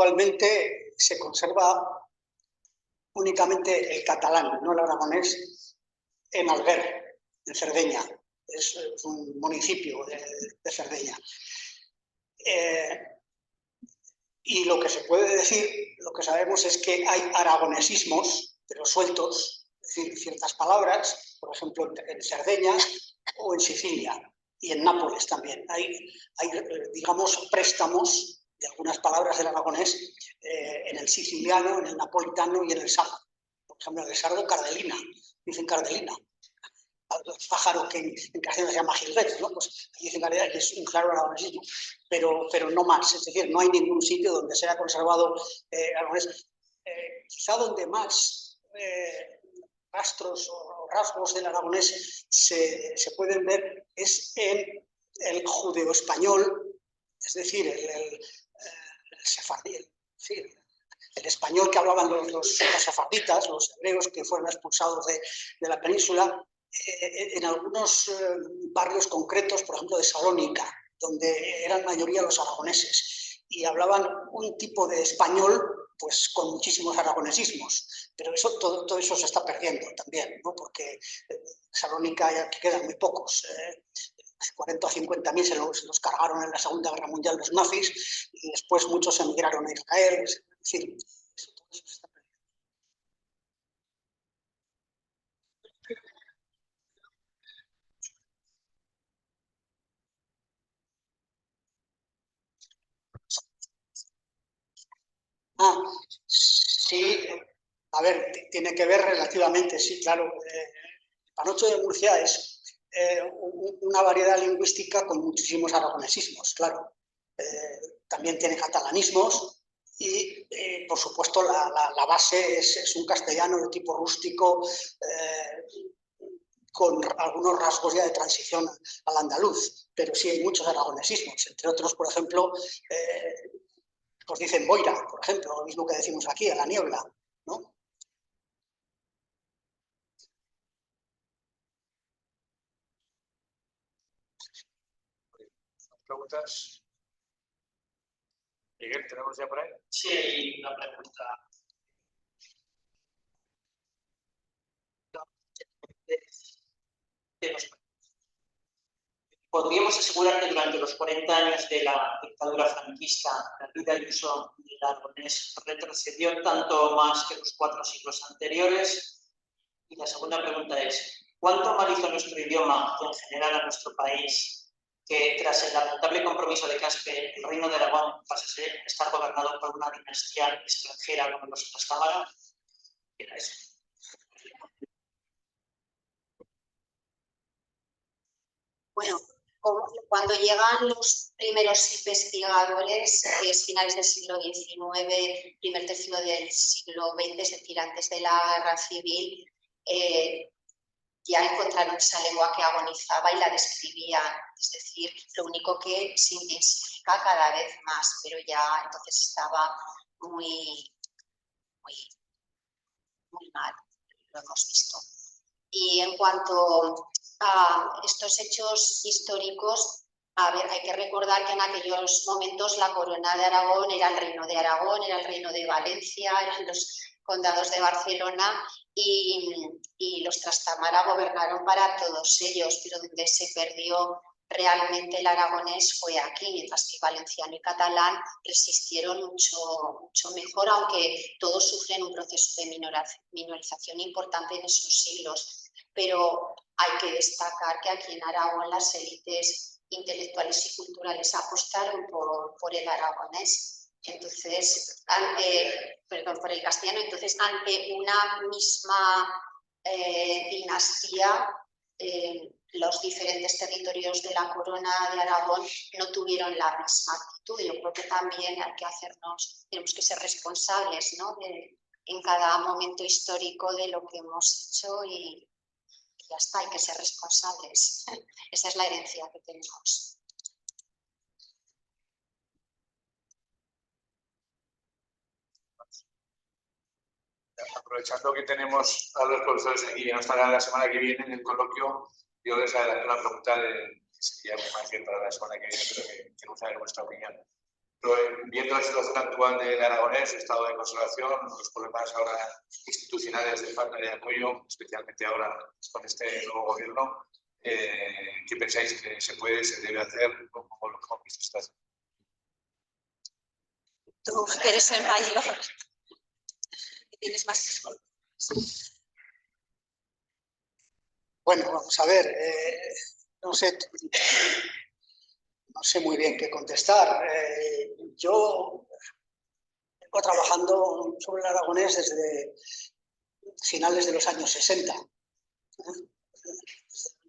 B: Actualmente se conserva únicamente el catalán, no el aragonés, en Alger, en Cerdeña. Es un municipio de Cerdeña. Y lo que se puede decir, lo que sabemos es que hay aragonesismos, pero sueltos, es decir, ciertas palabras, por ejemplo, en Cerdeña o en Sicilia y en Nápoles también. Hay digamos, préstamos de algunas palabras del aragonés en el siciliano, en el napolitano y en el sardo. Por ejemplo, en el sardo, cardelina, dicen cardelina. Al pájaro que en castellano se llama jilguero, ¿no? Pues dicen cardelina, que es un claro aragonesismo, pero no más. Es decir, no hay ningún sitio donde se haya conservado aragonés. Quizá donde más rastros o rasgos del aragonés se pueden ver es en el judeo-español, es decir, el sefardí, el español que hablaban los sefarditas, los hebreos que fueron expulsados de la península, en algunos barrios concretos, por ejemplo de Salónica, donde eran mayoría los aragoneses, y hablaban un tipo de español pues con muchísimos aragonesismos, pero todo eso se está perdiendo también, ¿no? Porque Salónica ya quedan muy pocos. 40 o 50.000 se los cargaron en la Segunda Guerra Mundial los nazis y después muchos emigraron a Israel. Es decir, todo eso se está perdiendo. Sí, a ver, tiene que ver relativamente, sí, claro. El Panocho de Murcia es una variedad lingüística con muchísimos aragonesismos, claro. También tiene catalanismos y, por supuesto, la base es un castellano de tipo rústico, con algunos rasgos ya de transición al andaluz, pero sí hay muchos aragonesismos, entre otros, por ejemplo, pues dicen boira, por ejemplo, lo mismo que decimos aquí, a la niebla, ¿no?
A: ¿Preguntas? Miguel, ¿tenemos ya por ahí?
D: Sí, hay una pregunta. ¿Podríamos asegurar que durante los 40 años de la dictadura franquista la vida y uso del aragonés retrocedió tanto más que los 4 siglos anteriores? Y la segunda pregunta es, ¿cuánto mal hizo nuestro idioma y en general a nuestro país que tras el lamentable compromiso de Caspe el reino de Aragón pasase a estar gobernado por una dinastía extranjera como los Trastámara? Era eso.
C: Bueno, cuando llegan los primeros investigadores, que es finales del siglo XIX, primer tercio del siglo XX, es decir, antes de la Guerra Civil, ya encontraron esa lengua que agonizaba y la describían. Es decir, lo único que se intensifica cada vez más, pero ya entonces estaba muy mal, lo hemos visto. Y en cuanto a estos hechos históricos, a ver, hay que recordar que en aquellos momentos la corona de Aragón era el reino de Aragón, era el reino de Valencia, eran los condados de Barcelona y los Trastámara gobernaron para todos ellos, pero donde se perdió realmente el aragonés fue aquí, mientras que valenciano y catalán resistieron mucho mejor, aunque todos sufren un proceso de minorización importante en esos siglos. Pero hay que destacar que aquí en Aragón las élites intelectuales y culturales apostaron por el aragonés, entonces, por el castellano. Entonces, ante una misma dinastía, los diferentes territorios de la corona de Aragón no tuvieron la misma actitud. Yo creo que también hay que tenemos que ser responsables, ¿no?, en cada momento histórico de lo que hemos hecho y ya está, hay que ser responsables. Esa es la herencia que tenemos.
A: Aprovechando que tenemos a los profesores aquí que no estarán la semana que viene en el coloquio, yo les adelanto una pregunta que sería muy fácil para la semana que viene, pero que quiero saber vuestra opinión. Pero, viendo la situación actual del aragonés, el estado de conservación, los problemas ahora institucionales de falta de apoyo, especialmente ahora con este nuevo gobierno, ¿qué pensáis que se puede, se debe hacer? ¿Cómo lo visto estás?
C: Tú eres el mayor, tienes más.
B: Bueno, vamos a ver, no sé muy bien qué contestar. Yo vengo trabajando sobre el aragonés desde finales de los años 60,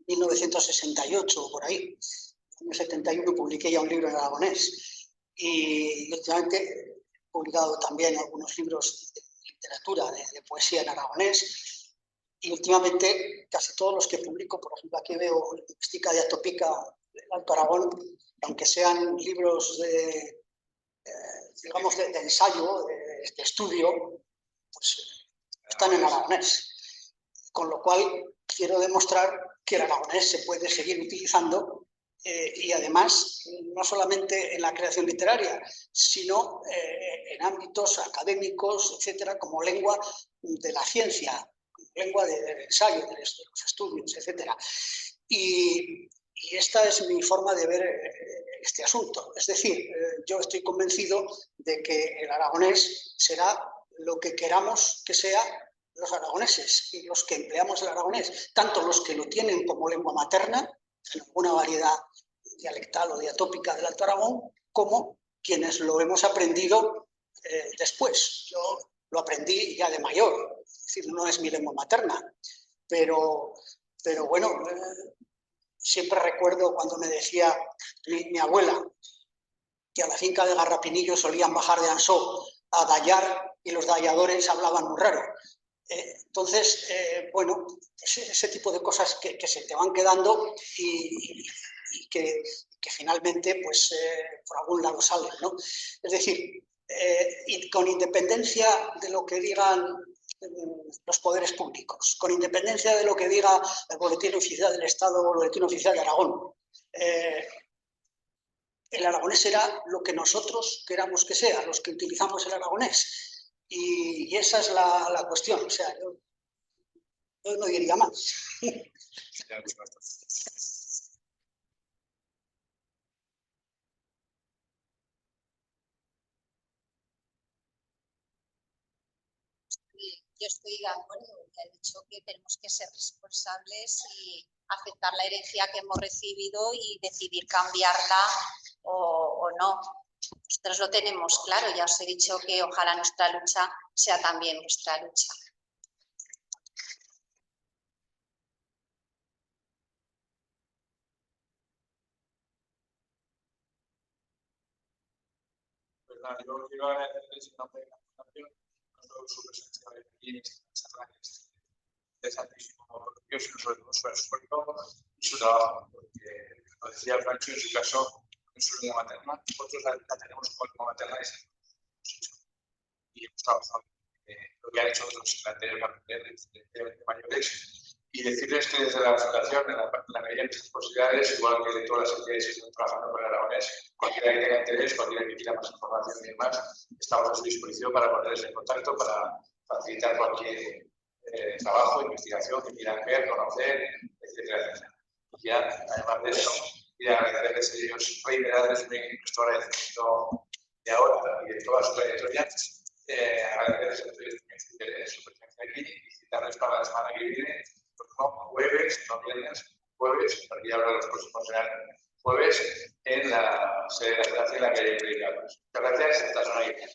B: 1968 o por ahí. En el año 71 publiqué ya un libro en aragonés y últimamente he publicado también algunos libros de literatura, de poesía en aragonés, y últimamente casi todos los que publico, por ejemplo, aquí veo Lingüística diatópica del Alto Aragón, aunque sean libros digamos, de ensayo, de estudio, pues están en aragonés. Con lo cual, quiero demostrar que el aragonés se puede seguir utilizando y además, no solamente en la creación literaria, sino en ámbitos académicos, etcétera, como lengua de la ciencia, lengua del ensayo, de los estudios, etcétera. Y esta es mi forma de ver este asunto. Es decir, yo estoy convencido de que el aragonés será lo que queramos que sea los aragoneses y los que empleamos el aragonés, tanto los que lo tienen como lengua materna, en alguna variedad dialectal o diatópica del Alto Aragón, como quienes lo hemos aprendido después. Yo lo aprendí ya de mayor, es decir, no es mi lengua materna, pero bueno, siempre recuerdo cuando me decía mi abuela que a la finca de Garrapinillo solían bajar de Ansó a dallar y los dalladores hablaban muy raro. Entonces, bueno, ese tipo de cosas que se te van quedando y que finalmente, pues, por algún lado salen, ¿no? Es decir, y con independencia de lo que digan los poderes públicos, con independencia de lo que diga el Boletín Oficial del Estado o el Boletín Oficial de Aragón, el aragonés será lo que nosotros queramos que sea, los que utilizamos el aragonés. Y esa es la cuestión. O sea, yo no diría más.
C: Yo estoy de acuerdo, ya he dicho que tenemos que ser responsables y aceptar la herencia que hemos recibido y decidir cambiarla o no. Nosotros lo tenemos claro, ya os he dicho que ojalá nuestra lucha sea también vuestra lucha.
A: Pues nada, yo quiero agradecerles en nombre de la Fundación su presencia aquí en esta charla interesantísimo por ellos y sobre todo su esfuerzo y su trabajo, porque, como decía Francho, en su caso, en su lengua materna, nosotros la tenemos como lengua materna y hemos trabajado lo que han hecho otros en la anterior aprender de mayores, y decirles que desde la Fundación, en la medida de nuestras posibilidades, igual que de todas las entidades que están trabajando con el aragonés, cualquiera que tenga interés, cualquiera que quiera más información y demás, estamos a su disposición para ponerles en contacto, para facilitar cualquier trabajo, investigación que quieran ver, conocer, etcétera, etcétera. Y ya, además de eso, quiero agradecerles a ellos, reiterarles nuestro agradecimiento de ahora y de toda su trayectoria, agradecerles a ustedes su interés, su presencia aquí y citarles para la semana que viene, jueves, no viernes, jueves, porque ya ahora los próximos serán jueves, en la sede de la Fundación en la calle Predicadores. Muchas gracias, hasta la semana que viene.